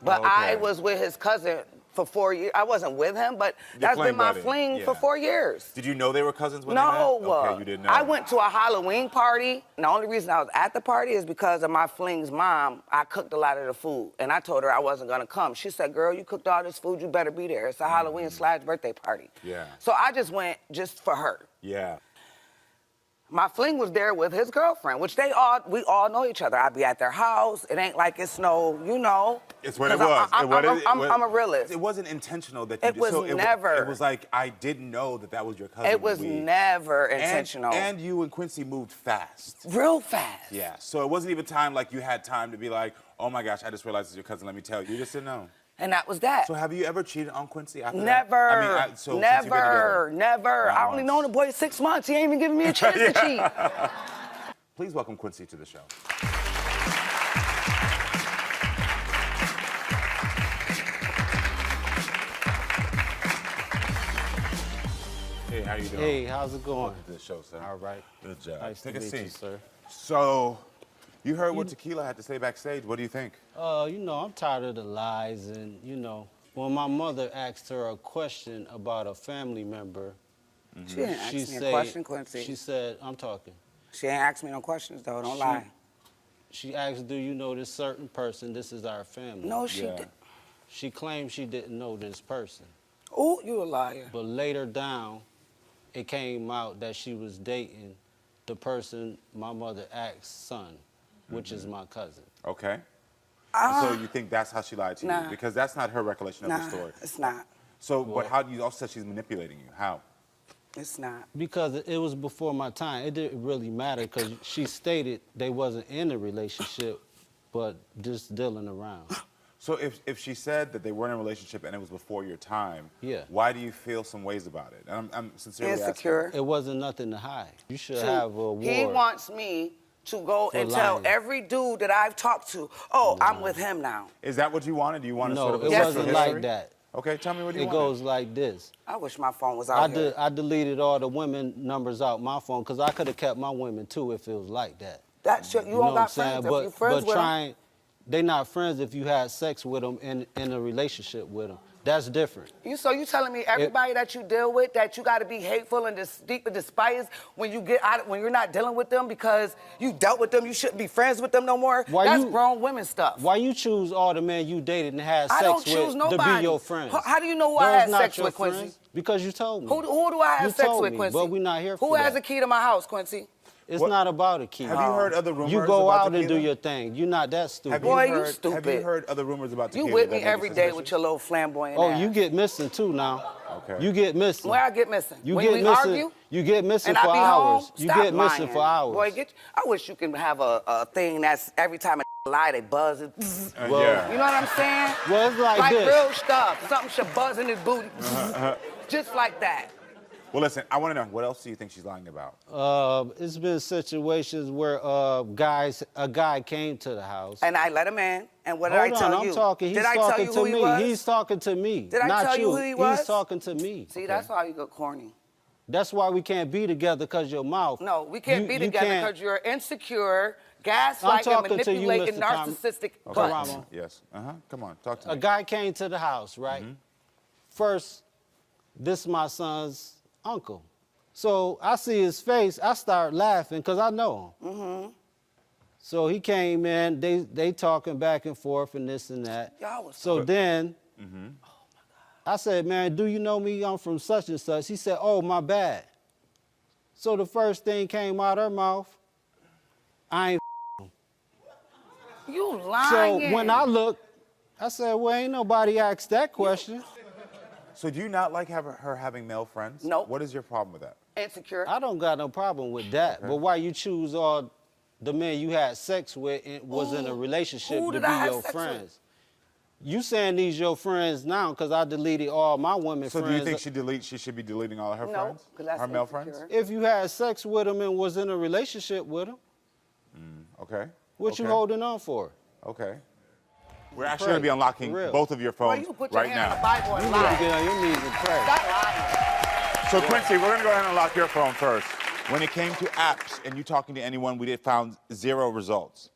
But I was with his cousin for 4 years. I wasn't with him, but that's been my fling for 4 years. Did you know they were cousins when they met? Okay, you didn't know. I went to a Halloween party. And the only reason I was at the party is because of my fling's mom. I cooked a lot of the food, and I told her I wasn't gonna come. She said, girl, you cooked all this food, you better be there. It's a Halloween/birthday party. Yeah. So I just went just for her. Yeah. My fling was there with his girlfriend, which we all know each other. I'd be at their house. It ain't like it's no, you know. It's what it was. I'm a realist. It wasn't intentional that you It did. was So never. It was like, I didn't know that was your cousin. It was never intentional. And you and Quincy moved fast. Real fast. Yeah. So it wasn't even time like you had time to be like, oh my gosh, I just realized it's your cousin. Let me tell you. You just didn't know. And that was that. So have you ever cheated on Quincy after Never. that? I mean, so since you've been together? Never. I only known the boy 6 months. He ain't even giving me a chance to cheat. Please welcome Quincy to the show. Hey, how you doing? Hey, how's it going? Welcome to the show, sir. All right. Good job. Nice Take to a meet seat. you, sir. So, you heard what Tequila had to say backstage. What do you think? You know, I'm tired of the lies and, you know, when my mother asked her a question about a family member, She didn't ask me a question, Quincy. She said, I'm talking. She ain't asked me no questions, though. Don't lie. She asked, do you know this certain person? This is our family. No, she didn't. She claimed she didn't know this person. Oh, you a liar. But later down, it came out that she was dating the person my mother asked son, which is my cousin. Okay. So you think that's how she lied to you? Nah. Because that's not her recollection of the story. It's not. So, but how do you also said she's manipulating you? How? It's not. Because it was before my time. It didn't really matter because she stated they wasn't in a relationship, but just dealing around. So if she said that they weren't in a relationship and it was before your time, Yeah. why do you feel some ways about it? And I'm sincerely Insecure. It wasn't nothing to hide. You should have a award. He wants me to go for and tell lying. every dude that I've talked to, oh, I'm with him now. Is that what you wanted? Do you want to No, sort of it assess wasn't the like history? that. Okay, tell me what you It wanted. goes like this. I wish my phone was out here. I deleted all the women numbers out my phone because I could have kept my women too if it was like that. That's your, you don't know what I'm got saying? friends if you friends but with trying, they not friends if you had sex with them in a relationship with them. That's different. So you telling me everybody that you deal with that you got to be hateful and deep and despise when you get out when you're not dealing with them because you dealt with them, you shouldn't be friends with them no more? That's grown women stuff. Why you choose all the men you dated and had I sex don't choose with nobody. to be your friends? How do you know who I had sex with, Quincy? Because you told me. Who do I have sex with, Quincy? But we're not here for Who has that. a key to my house, Quincy? It's not about a key. Have you heard other rumors You go about out and do tequila? your thing. You're not that stupid. Boy, you stupid. Have you heard other rumors about tequila? You with me that may be every day with suspicious? your little flamboyant Oh, ass. you get missing too now. Okay. You get missing. Where I get missing? You when get we missing. argue? You get missing And for I be hours. home? You Stop get missing lying. for hours. Boy, I wish you can have a thing that's every time a lie, they buzz it. Well, You know what I'm saying? Well, it's like this. real stuff. Something should buzz in his booty. Just like that. Well, listen, I want to know, what else do you think she's lying about? It's been situations where a guy came to the house. And I let him in. And what did I Hold tell on, you? I'm talking. He's Did I tell talking you to who he me. was? He's talking to me. Did I not tell you who he was? He's talking to me. See, that's why you get corny. That's why we can't be together, because your mouth. No, we can't be together because you're insecure, I'm gaslighting, talking to you, manipulating, Mr. narcissistic Okay. butt. Yes. Come on, talk to A me. guy came to the house, right? First, this is my son's uncle. So I see his face, I start laughing because I know him. So he came in, they talking back and forth and this and that. Y'all was So then, I said, man, do you know me? I'm from such and such. He said, oh, my bad. So the first thing came out her mouth, I ain't You So lying. when I looked, I said, well, ain't nobody asked that question. So do you not like her having male friends? No. What is your problem with that? Insecure. I don't got no problem with that. But why you choose all the men you had sex with and was in a relationship Who to did be I have your sex with? friends? You saying these your friends now because I deleted all my women So friends. do you think she should be deleting all of her No, friends? 'cause that's Her male insecure. friends? If you had sex with them and was in a relationship with them, Okay. what you holding on for? Okay. We're actually going to be unlocking For real. both of your phones you put your right hand on now. the Bible and You lie. need to get on your knees and pray. Stop lying. So Quincy, we're going to go ahead and unlock your phone first. When it came to apps and you talking to anyone, we found 0 results.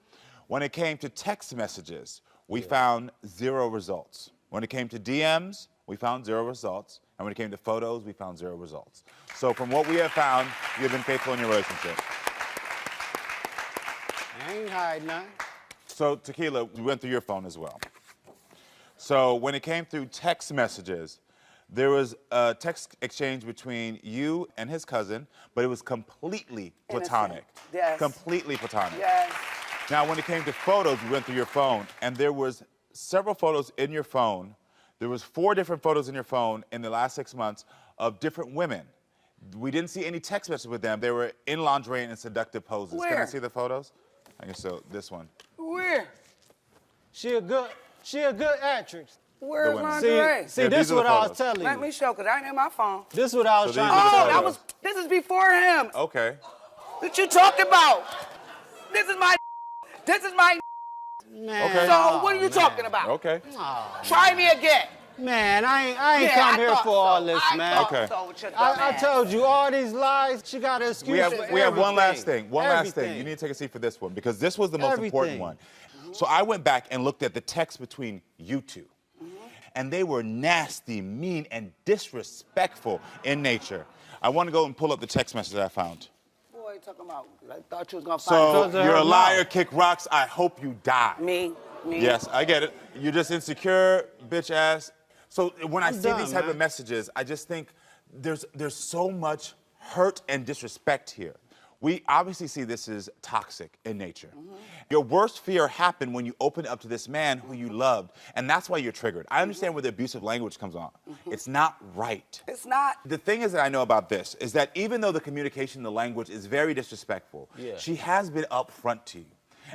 When it came to text messages, we found 0 results. When it came to DMs, we found 0 results. And when it came to photos, we found 0 results. So from what we have found, you've been faithful in your relationship. I ain't hiding nothing. So Tequila, we went through your phone as well. So when it came through text messages, there was a text exchange between you and his cousin, but it was completely platonic. Yes. Completely platonic. Yes. Now, when it came to photos, we went through your phone, and there was several photos in your phone. There was 4 different photos in your phone in the last 6 months of different women. We didn't see any text messages with them. They were in lingerie and in seductive poses. Can I Where? see the photos? I guess so. This one. Where? She a good actress. Where's women. lingerie? See, Yeah, this these is are what the I was photos. telling Let you. me show, because I ain't in my phone. This is what I was So these trying are to the Oh, tell you. photos. this is before him. Okay. What you talking about? This is my Man, Okay. So what are you talking about? Okay. Try me again. Man, I ain't Yeah, come I here thought for all so. this, I man. thought Okay. so with your dumb I ass. told you all these lies. She got an excuse. We have one last thing. One last Everything. thing. You need to take a seat for this one because this was the most important Everything. one. So I went back and looked at the text between you two. And they were nasty, mean, and disrespectful in nature. I want to go and pull up the text message that I found. Boy, talking about, I thought you was going to So find you're a liar, kick rocks, I hope you die. Me? Yes, I get it. You're just insecure, bitch ass. So when I I'm see done, these type man. of messages, I just think there's so much hurt and disrespect here. We obviously see this as toxic in nature. Your worst fear happened when you opened up to this man who you loved, and that's why you're triggered. I understand where the abusive language comes on. It's not right. It's not. The thing is that I know about this is that even though the communication, the language is very disrespectful, Yeah. she has been upfront to you.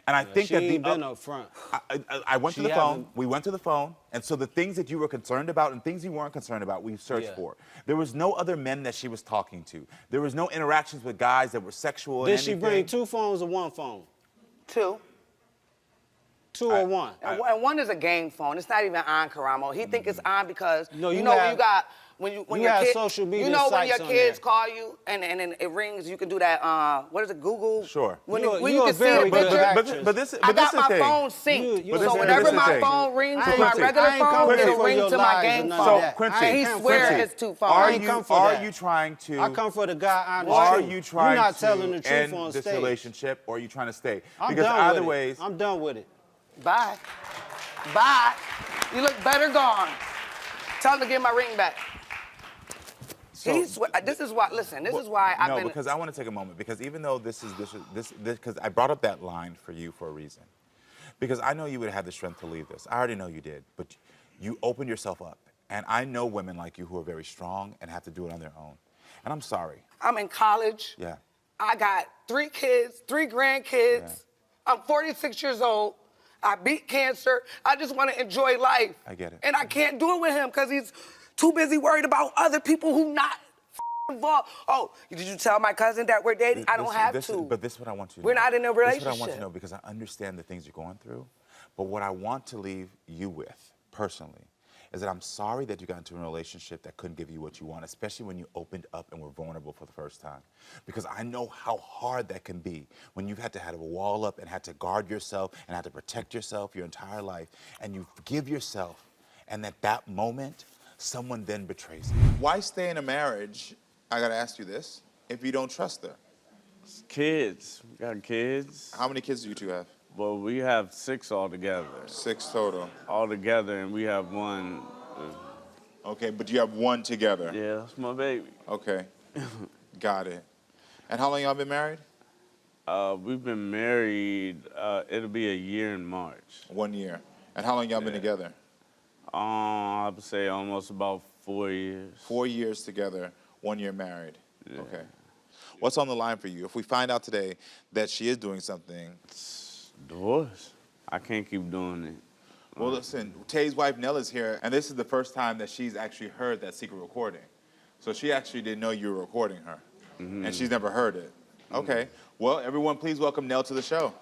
And I think she that ain't the been up front. I went to She the phone. hasn't- We went to the phone, and so the things that you were concerned about and things you weren't concerned about, we searched Yeah. for. There was no other men that she was talking to. There was no interactions with guys that were sexual. Did in she anything. bring 2 phones or 1 phone? 2. 2 or 1? And one is a game phone. It's not even on, Karamo. He think it's on because No, you you know when have- you got when You your have kid, social media you know when sites your on kids there. call you and it rings, you can do that. What is it? Google. Sure. When You you can see the But picture. this I got is the my thing. phone synced, But this- so but whenever this is the my thing. phone rings So to my Quincy, regular I ain't phone, come it'll for ring your to my lies game and none phone. of that. Quincy, I ain't He come for swear that. it's two phones. Are I ain't come for are that. you trying to? I come for the guy honest Are truth. you trying You're not to telling the truth end on this stage. relationship, or are you trying to stay? I'm Because done either with ways, it. I'm done with it. Bye. Bye. You look better gone. Tell him to get my ring back. This is why. Listen, this is why I've no, been. because I want to take a moment, because even though this, because I brought up that line for you for a reason, because I know you would have the strength to leave this. I already know you did, but you opened yourself up, and I know women like you who are very strong and have to do it on their own, and I'm sorry. I'm in college. Yeah. I got 3 kids, 3 grandkids. Yeah. I'm 46 years old. I beat cancer. I just want to enjoy life. I get it. And I can't do it with him because he's too busy worried about other people who not involved. Oh, did you tell my cousin that we're dating? I don't have to. But this is what I want you to know. We're not in a This is relationship. what I want you to know, because I understand the things you're going through. But what I want to leave you with, personally, is that I'm sorry that you got into a relationship that couldn't give you what you want, especially when you opened up and were vulnerable for the first time. Because I know how hard that can be when you've had to have a wall up and had to guard yourself and had to protect yourself your entire life, and you forgive yourself, and at that moment, someone then betrays you. Why stay in a marriage, I gotta ask you this, if you don't trust her? Kids. We got kids. How many kids do you two have? Well, we have 6 altogether. 6 total. Altogether, and we have 1. Okay, but you have 1 together. Yeah, that's my baby. Okay, got it. And how long y'all been married? We've been married, it'll be a year in March. 1 year. And how long y'all been together? I would say almost about 4 years. 4 years together, 1 year married. Yeah. Okay. What's on the line for you? If we find out today that she is doing something. Divorce. I can't keep doing it. Well, listen, Tay's wife, Nella's here, and this is the first time that she's actually heard that secret recording. So she actually didn't know you were recording her, and she's never heard it. Okay. Well, everyone, please welcome Nell to the show.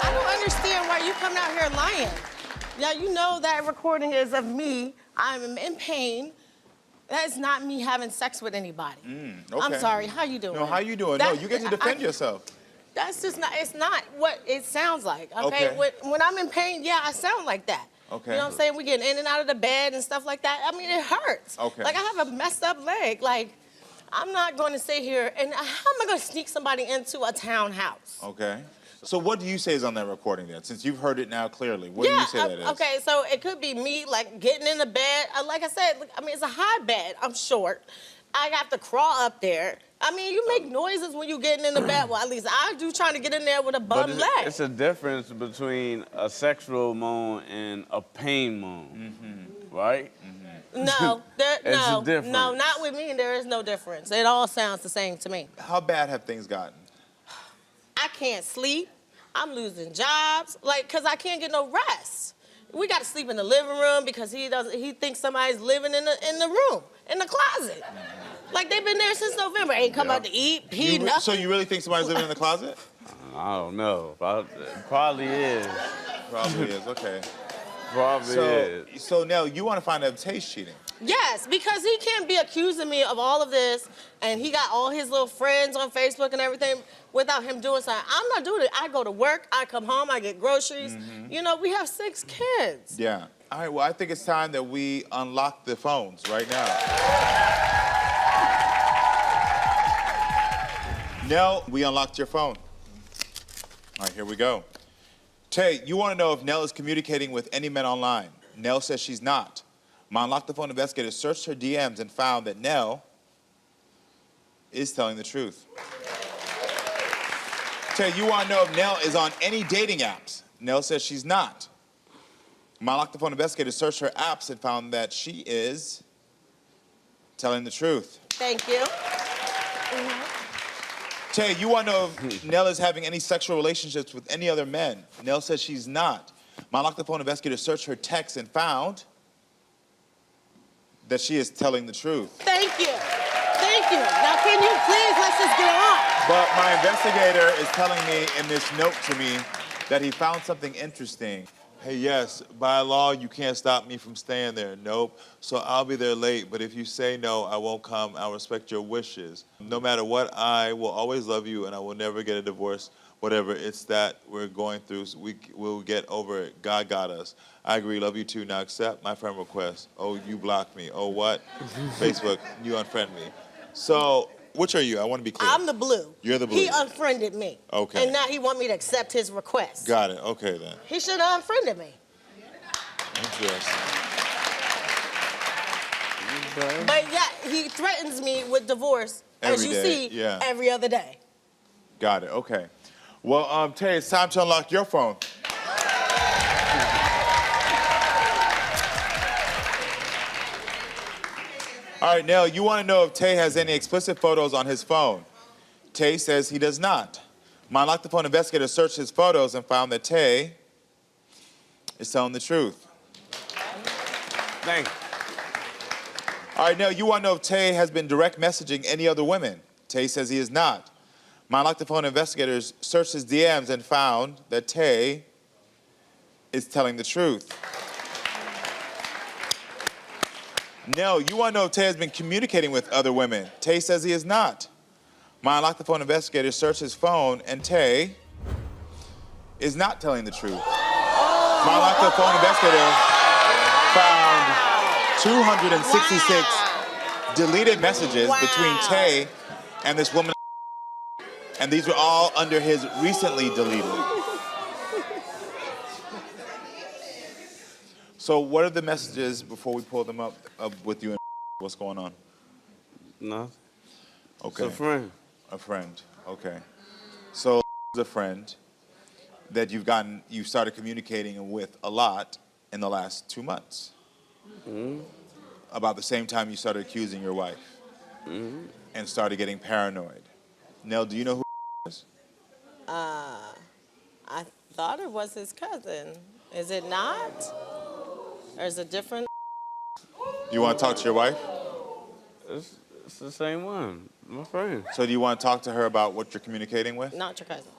I don't understand why you coming out here lying. Now, you know that recording is of me. I'm in pain. That's not me having sex with anybody. Okay. I'm sorry. How you doing? No, how you doing? That- No, you get to defend yourself. That's just not, it's not what it sounds like, okay? When I'm in pain, yeah, I sound like that. Okay. You know what I'm saying? We getting in and out of the bed and stuff like that. I mean, it hurts. Okay. Like, I have a messed up leg. Like, I'm not going to sit here and how am I going to sneak somebody into a townhouse? Okay. So what do you say is on that recording then? Since you've heard it now clearly, what do you say that is? Okay, so it could be me, like, getting in the bed. Like I said, I mean, it's a high bed. I'm short. I have to crawl up there. I mean, you make noises when you getting in the bed. Well, at least I do trying to get in there with a bum leg. It's a difference between a sexual moan and a pain moan, right? No, It's a difference. no, not with me. There is no difference. It all sounds the same to me. How bad have things gotten? I can't sleep. I'm losing jobs, like, cause I can't get no rest. We got to sleep in the living room because he thinks somebody's living in the room, in the closet. Like, they've been there since November. Ain't come out to eat, pee, nothing. So you really think somebody's living in the closet? I don't know. Probably is. Probably is, okay. Probably is. So now you want to find out if Tay's cheating? Yes, because he can't be accusing me of all of this, and he got all his little friends on Facebook and everything without him doing something. I'm not doing it. I go to work, I come home, I get groceries. You know, we have 6 kids. Yeah. All right, well, I think it's time that we unlock the phones right now. Nell, we unlocked your phone. All right, here we go. Tay, you want to know if Nell is communicating with any men online. Nell says she's not. My Unlock the Phone investigator searched her DMs and found that Nell is telling the truth. Tay, you want to know if Nell is on any dating apps. Nell says she's not. My Unlock the Phone investigator searched her apps and found that she is telling the truth. Thank you. Tay, you want to know if Nell is having any sexual relationships with any other men. Nell says she's not. My Unlock the Phone investigator searched her texts and found that she is telling the truth. Thank you. Thank you. Now, can you please let's just get on? But my investigator is telling me in this note to me that he found something interesting. Hey, yes, by law, you can't stop me from staying there. Nope. So I'll be there late, but if you say no, I won't come. I'll respect your wishes. No matter what, I will always love you, and I will never get a divorce. Whatever it's that we're going through, so we'll get over it. God got us. I agree. Love you too. Now accept my friend request. Oh, you blocked me. Oh, what? Facebook, you unfriend me. So, which are you? I want to be clear. I'm the blue. You're the blue. He unfriended me. Okay. And now he want me to accept his request. Got it. Okay, then. He should have unfriended me. Interesting. But yeah, he threatens me with divorce, as Every you day, see, yeah. every other day. Got it. Okay. Well, Tay, it's time to unlock your phone. All right, Nell, you want to know if Tay has any explicit photos on his phone. Tay says he does not. My Unlock the Phone investigator searched his photos and found that Tay is telling the truth. Thank you. All right, Nell, you want to know if Tay has been direct messaging any other women. Tay says he is not. My Unlock the Phone investigators searched his DMs and found that Tay is telling the truth. No, you want to know if Tay has been communicating with other women. Tay says he is not. My Unlock the Phone investigators searched his phone, and Tay is not telling the truth. My Unlock the Phone investigator found 266 deleted messages between Tay and this woman. And these were all under his recently deleted. So what are the messages before we pull them up with you and what's going on? Nothing. Okay. It's a friend. A friend, okay. So a friend that you started communicating with a lot in the last 2 months. Mm-hmm. About the same time you started accusing your wife. Mm-hmm. And started getting paranoid. Nell, do you know who is? I thought it was his cousin. Is it not? Or is it different? You want to talk to your wife? It's the same one, my friend. So do you want to talk to her about what you're communicating with? Not your cousin.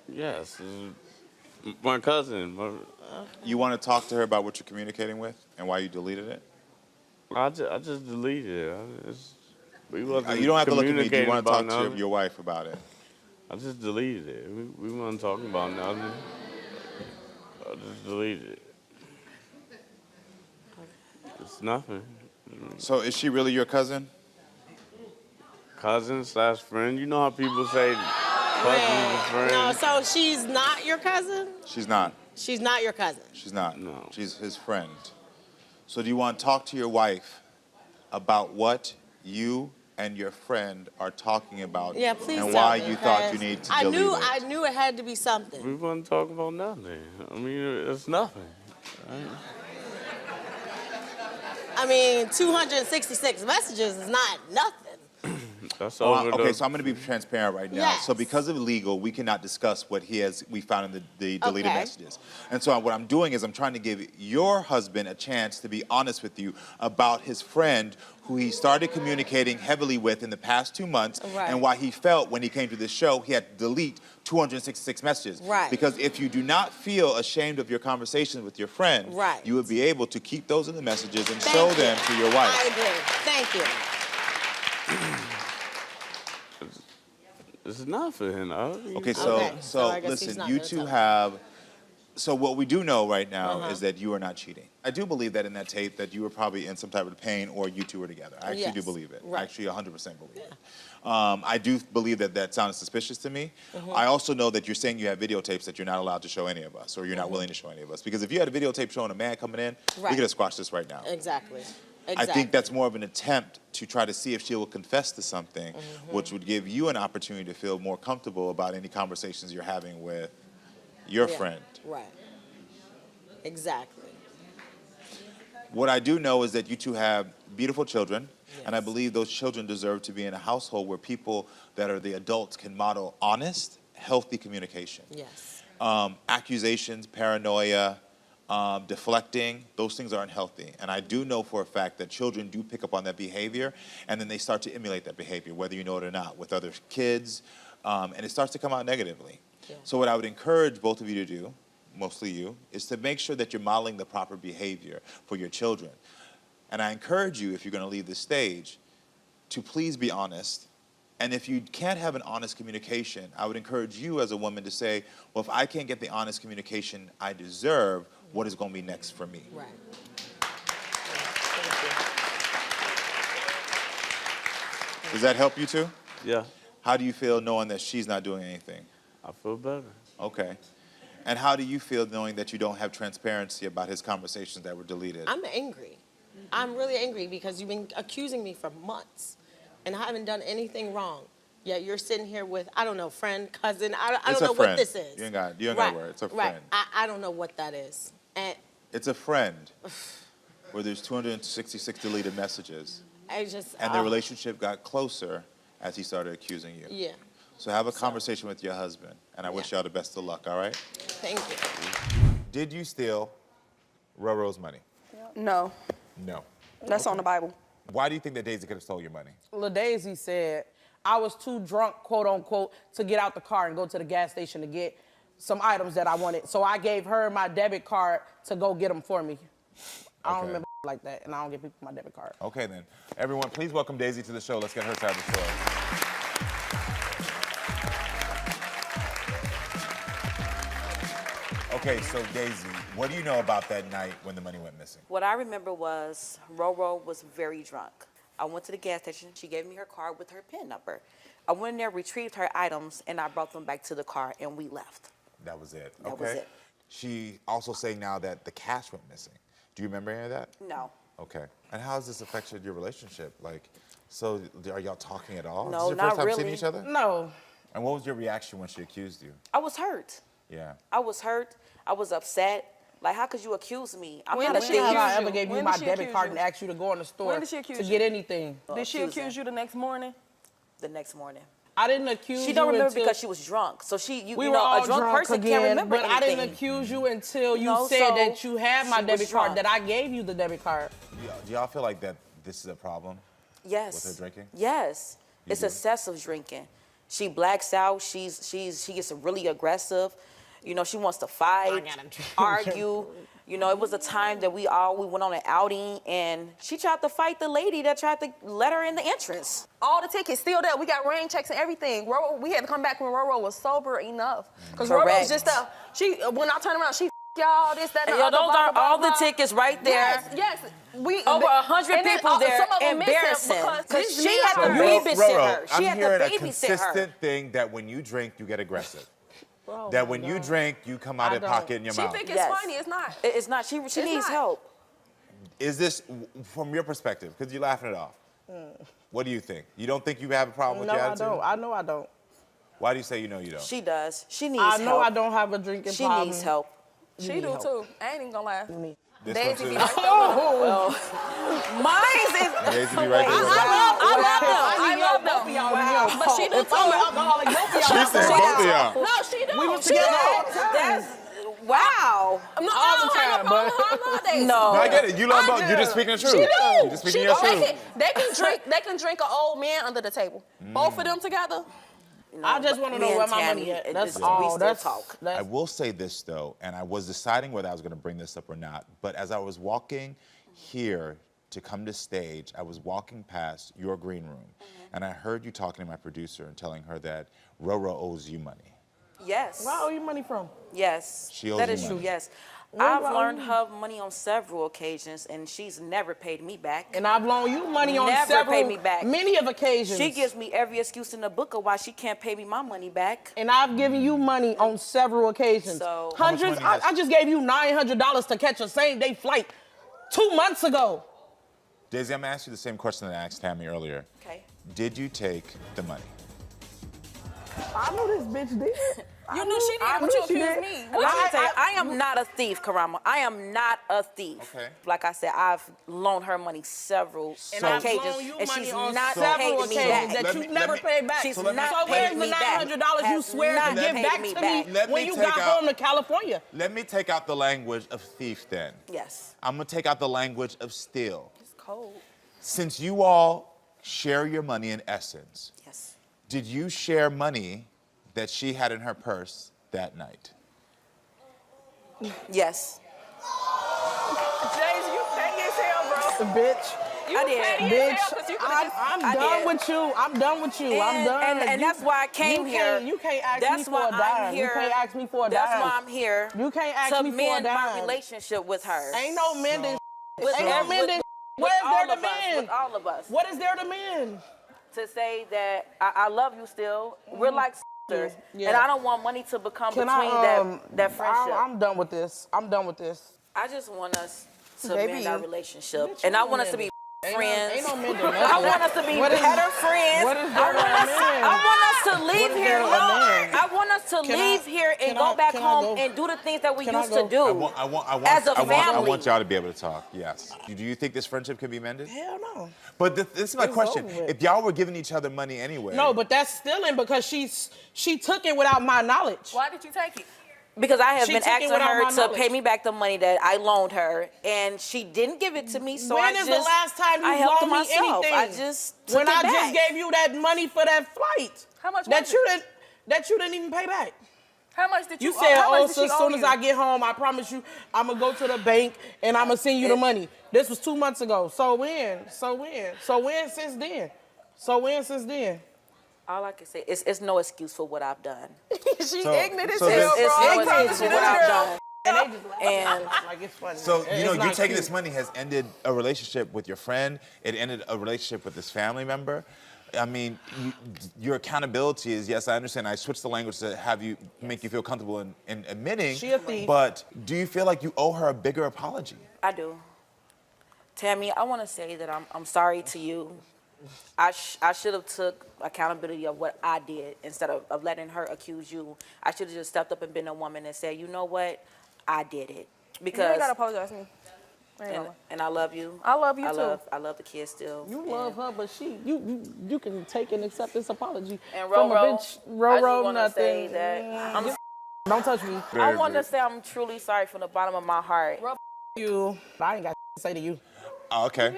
Yes, my cousin. You want to talk to her about what you're communicating with and why you deleted it? I just deleted it. We wasn't You don't have to look at me. Do you want to talk nothing. to your wife about it? I just deleted it. We weren't talking about nothing. I just deleted it. It's nothing. So is she really your cousin? Cousin/friend. You know how people say cousins and friends? No, so she's not your cousin? She's not. She's not your cousin. She's not. No. She's his friend. So do you want to talk to your wife about what you and your friend are talking about? Yeah, please and tell why me, you thought you because need to delete it? I knew it had to be something. We weren't talking about nothing. I mean, it's nothing. I mean, 266 messages is not nothing. That's okay, so I'm going to be transparent right now. Yes. So because of legal, we cannot discuss what we found in the deleted Okay. messages. And so what I'm doing is I'm trying to give your husband a chance to be honest with you about his friend who he started communicating heavily with in the past 2 months, Right. and why he felt when he came to this show he had to delete 266 messages. Right. Because if you do not feel ashamed of your conversations with your friend, Right. you would be able to keep those in the messages and Thank show you. them to your wife. I agree. Thank you. It's nothing. Okay, so I guess he's listen, not you gonna two tell me. have. So what we do know right now Uh-huh. is that you are not cheating. I do believe that in that tape that you were probably in some type of pain or you two were together. I actually do Yes, believe it. right. I actually 100% believe it. I do believe that sounded suspicious to me. Mhm. I also know that you're saying you have videotapes that you're not allowed to show any of us, or you're not Mhm. willing to show any of us. Because if you had a videotape showing a man coming in, we Right. could have squashed this right now. Exactly. I think that's more of an attempt to try to see if she will confess to something, which would give you an opportunity to feel more comfortable about any conversations you're having with your Yeah, friend. Right. Exactly. What I do know is that you two have beautiful children, and I believe those children deserve to be in a household where people that are the adults can model honest, healthy communication. Yes. Accusations, paranoia, deflecting, those things are unhealthy. And I do know for a fact that children do pick up on that behavior, and then they start to emulate that behavior, whether you know it or not, with other kids, and it starts to come out negatively. Yeah. So what I would encourage both of you to do, mostly you, is to make sure that you're modeling the proper behavior for your children. And I encourage you, if you're going to leave the stage, to please be honest. And if you can't have an honest communication, I would encourage you as a woman to say, well, if I can't get the honest communication I deserve, what is going to be next for me? Right. Does that help you too? Yeah. How do you feel knowing that she's not doing anything? I feel better. Okay. And how do you feel knowing that you don't have transparency about his conversations that were deleted? I'm angry. I'm really angry because you've been accusing me for months, and I haven't done anything wrong. Yet you're sitting here with, I don't know, friend, cousin, I don't know what this is. You ain't got to worry. It's a friend. Right. I don't know what that is. And It's a friend where there's 266 deleted messages. I just... And their relationship got closer as he started accusing you. Yeah. So have a conversation with your husband, and I wish y'all the best of luck, all right? Thank you. Did you steal Roro's money? No, No. that's on the Bible. Why do you think that Daisy could have stole your money? LaDaisy said, I was too drunk, quote unquote, to get out the car and go to the gas station to get some items that I wanted. So I gave her my debit card to go get them for me. I don't remember like that, and I don't give people my debit card. Okay, then. Everyone, please welcome Daisy to the show. Let's get her side of the story. Okay, so Daisy, what do you know about that night when the money went missing? What I remember was Roro was very drunk. I went to the gas station. She gave me her card with her PIN number. I went in there, retrieved her items, and I brought them back to the car, and we left. That was it. That was it. She also saying now that the cash went missing. Do you remember any of that? No. Okay. And how has this affected your relationship? Like, so are y'all talking at all? No, Is this your not first time really. seeing each other? No. And what was your reaction when she accused you? I was hurt. Yeah. I was hurt. I was upset. Like, how could you accuse me? I'm When not did a she thief. ever gave you my debit card and asked you to go in the store When did she accuse to you? get anything? Did she accuse you the next morning? The next morning. I didn't accuse She you don't remember until... because she was drunk. So we you were know, all a drunk person again, can't remember but anything. I didn't accuse you until you No, said so that you had my she was debit card, drunk. that I gave you the debit card. Do y'all feel like that this is a problem? Yes. With her drinking? Yes. It's excessive drinking. She blacks out. She gets really aggressive. You know, she wants to fight, argue. You know, it was a time that we went on an outing, and she tried to fight the lady that tried to let her in the entrance. All the tickets still there. We got rain checks and everything. Roro, we had to come back when Roro was sober enough. Because Roro's just when I turn around, she y'all, this, that, and And the yo, other. those blah, are blah, all blah, the blah. tickets right there. Yes. Over 100 and then, people there. some of them missing Embarrassing. because She had to babysit her. She I'm had hearing to a babysit consistent her. thing that when you drink, you get aggressive. Oh that when you drink, you come out of pocket in your mouth. She think it's funny. It's not. It's not. She needs not. help. Is this, from your perspective, because you're laughing it off, what do you think? You don't think you have a problem with No, your I attitude? don't. I know I don't. Why do you say you know you don't? She does. She needs I help. know I don't have a drinking She problem. needs help. She do too. I ain't even gonna lie. This Daisy one be too? right there. Mine is. Daisy be right there. I love them. Both of y'all to help. But she do If I'm an too. alcoholic, both of y'all. She said both of y'all. No, she do. We was She together do. all the time. Wow. No, All the I time, don't have no problem. I love Daisy. No. No, I get it. You love both. You're just speaking the truth. She do. You're just speaking your truth. They can drink an old man under the table. Both of them together. I just want to know where my money at. That's all. That's talk. I will say this, though, and I was deciding whether I was going to bring this up or not, but as I was walking here to come to stage, I was walking past your green room, and I heard you talking to my producer and telling her that Roro owes you money. Yes. Where owe you money from? Yes. She owes that you is true, money. yes. Where I've do I owe loaned you? her money on several occasions, and she's never paid me back. And I've loaned you money on Never several, paid me back. many of occasions. She gives me every excuse in the book of why she can't pay me my money back. And I've given you money on several occasions. So Hundreds. How much money I just gave you $900 to catch a same-day flight 2 months ago. Daisy, I'm going to ask you the same question that I asked Tammy earlier. Okay. Did you take the money? I know this bitch did. You knew she did, but you accused me. Let me tell you, I am not a thief, Karamo. I am not a thief. Okay. Like I said, I've loaned her money several And I've occasions, loaned you and money she's on not several paid me occasions back. that you've never paid back. She's So not where's paid the me back. $900 you swear to Has give not back paid me to back. me Let when me you take got out- home to California? Let me take out the language of thief then. Yes. I'm going to take out the language of steal. It's cold. Since you all share your money in essence, Yes. did you share money that she had in her purse that night? Yes. James, you petty as hell, bro. Bitch. You I did. petty as hell Bitch, 'cause you could've just- I'm I done did. with you. I'm done with you. I'm And- done. and that's why I came here. You can't ask me That's for why a dime. I'm here. You can't ask me for a That's dime. why I'm here. You can't ask to me for a mend my dime. relationship with her. Ain't no mending. With Ain't no every- mending. with Where's all there to of us, mend? with all of us. What is there to mend? To say that I love you still. We're like sisters. Yeah. And I don't want money to become Can between that friendship. I'm done with this. I'm done with this. I just want us to Baby. mend our relationship. Bitch, And I you want us to mend be it. Ain't friends. no mending I nothing. want us to be What is- better friends. what is there to amend? I want us to What leave is here. there to amend? I want us to Can leave I- here and can go I- back can I home go? and do the things that we Can I used go? to do. As a I family. want y'all to be able to talk, yes. Do you think this friendship can be mended? Hell no. But this is my It's question. over with. If y'all were giving each other money anyway. No, but that's stealing because she took it without my knowledge. Why did you take it? Because I have She been took it asking without her my to knowledge. pay me back the money that I loaned her, and she didn't give it to me. So when I is just, the last time you I helped loaned me myself. anything? I just took when it I back. just gave you that money for that flight. How much that was you didn't that you didn't even pay back. How much did you? You said, how much oh, did so she as soon owe as you? I get home, I promise you, I'm gonna go to the bank and I'm gonna send you the money. This was 2 months ago. So when? Since then? All I can say is it's no excuse for what I've done. She's So- ignorant as so hell, this- bro. It's I no promise excuse you for what this I've girl. done. And they just And like it's funny. So, It's you know, you not taking cute. this money has ended a relationship with your friend. It ended a relationship with this family member. I mean, your accountability is, yes, I understand. I switched the language to have you, make you feel comfortable in admitting. She a thief. But do you feel like you owe her a bigger apology? I do. Tammy, I want to say that I'm sorry to you. I should have took accountability of what I did instead of letting her accuse you. I should have just stepped up and been a woman and said, you know what, I did it. You Because ain't gotta apologize to me. I ain't gonna- and I love you. I love you too. I love the kids still. You love her, but you can take and accept this apology And from a Roro, bitch. I Roro, just want to say nothing. that Don't touch me. I want to say I'm truly sorry from the bottom of my heart. You. I ain't got to say to you. Oh, okay.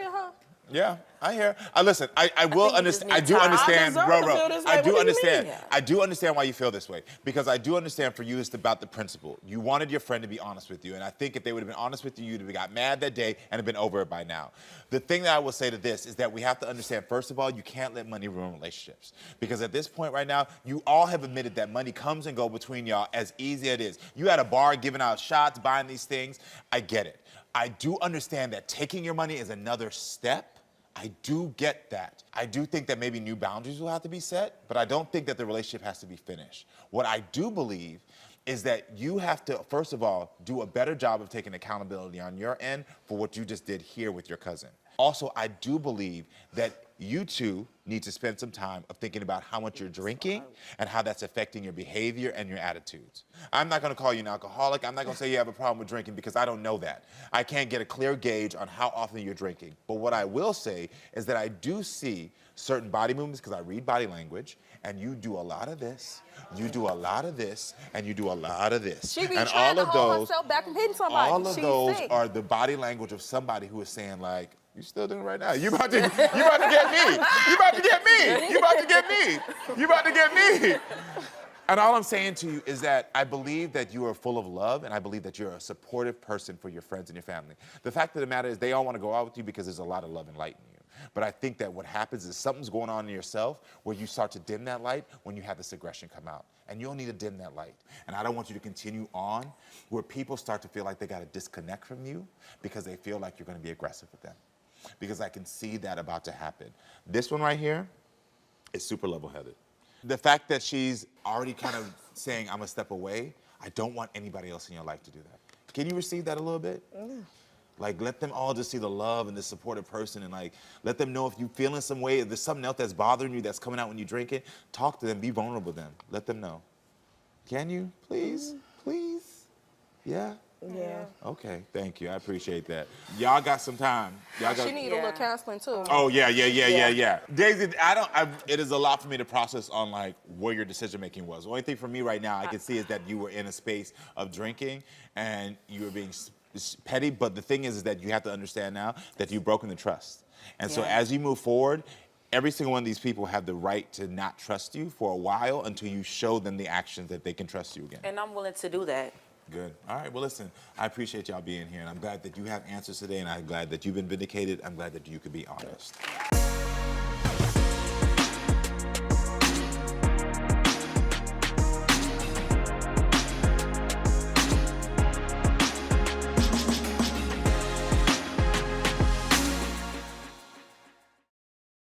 Yeah, I hear. Listen, I will think you just understand. I need do time. understand, I deserve to Roro. feel this way. I What do do you understand. mean? I do understand why you feel this way because I do understand for you it's about the principle. You wanted your friend to be honest with you, and I think if they would have been honest with you, you'd have got mad that day and have been over it by now. The thing that I will say to this is that we have to understand. First of all, you can't let money ruin relationships because at this point right now, you all have admitted that money comes and goes between y'all as easy as it is. You at a bar giving out shots, buying these things. I get it. I do understand that taking your money is another step. I do get that. I do think that maybe new boundaries will have to be set, but I don't think that the relationship has to be finished. What I do believe is that you have to, first of all, do a better job of taking accountability on your end for what you just did here with your cousin. Also, I do believe that you two need to spend some time of thinking about how much you're drinking and how that's affecting your behavior and your attitudes. I'm not gonna call you an alcoholic. I'm not gonna say you have a problem with drinking because I don't know that. I can't get a clear gauge on how often you're drinking. But what I will say is that I do see certain body movements because I read body language and you do a lot of this, you do a lot of this, and you do a lot of this. She be and trying all to of hold those, herself back from hitting somebody. all of She's those sick. are the body language of somebody who is saying like, you still doing it right now. You about to get me. You about to get me. You about to get me. You about to get me. You about to get me. And all I'm saying to you is that I believe that you are full of love and I believe that you're a supportive person for your friends and your family. The fact of the matter is they all want to go out with you because there's a lot of love and light in you. But I think that what happens is something's going on in yourself where you start to dim that light when you have this aggression come out. And you'll need to dim that light. And I don't want you to continue on where people start to feel like they got to disconnect from you because they feel like you're going to be aggressive with them. Because I can see that about to happen. This one right here is super level-headed. The fact that she's already kind of saying, I'm a step away, I don't want anybody else in your life to do that. Can you receive that a little bit? Like, let them all just see the love and the supportive person and, like, let them know if you feel in some way, if there's something else that's bothering you that's coming out when you drink it, talk to them, be vulnerable with them. Let them know. Can you? Please? Please? Yeah? Yeah. Okay, thank you. I appreciate that. Y'all got some time. Y'all got... She need a little counseling too. Oh, yeah. Daisy, it is a lot for me to process on, like, where your decision-making was. The only thing for me right now I can see is that you were in a space of drinking and you were being petty, but the thing is that you have to understand now that you've broken the trust. And so as you move forward, every single one of these people have the right to not trust you for a while until you show them the actions that they can trust you again. And I'm willing to do that. Good. All right. Well, listen, I appreciate y'all being here, and I'm glad that you have answers today, and I'm glad that you've been vindicated. I'm glad that you could be honest.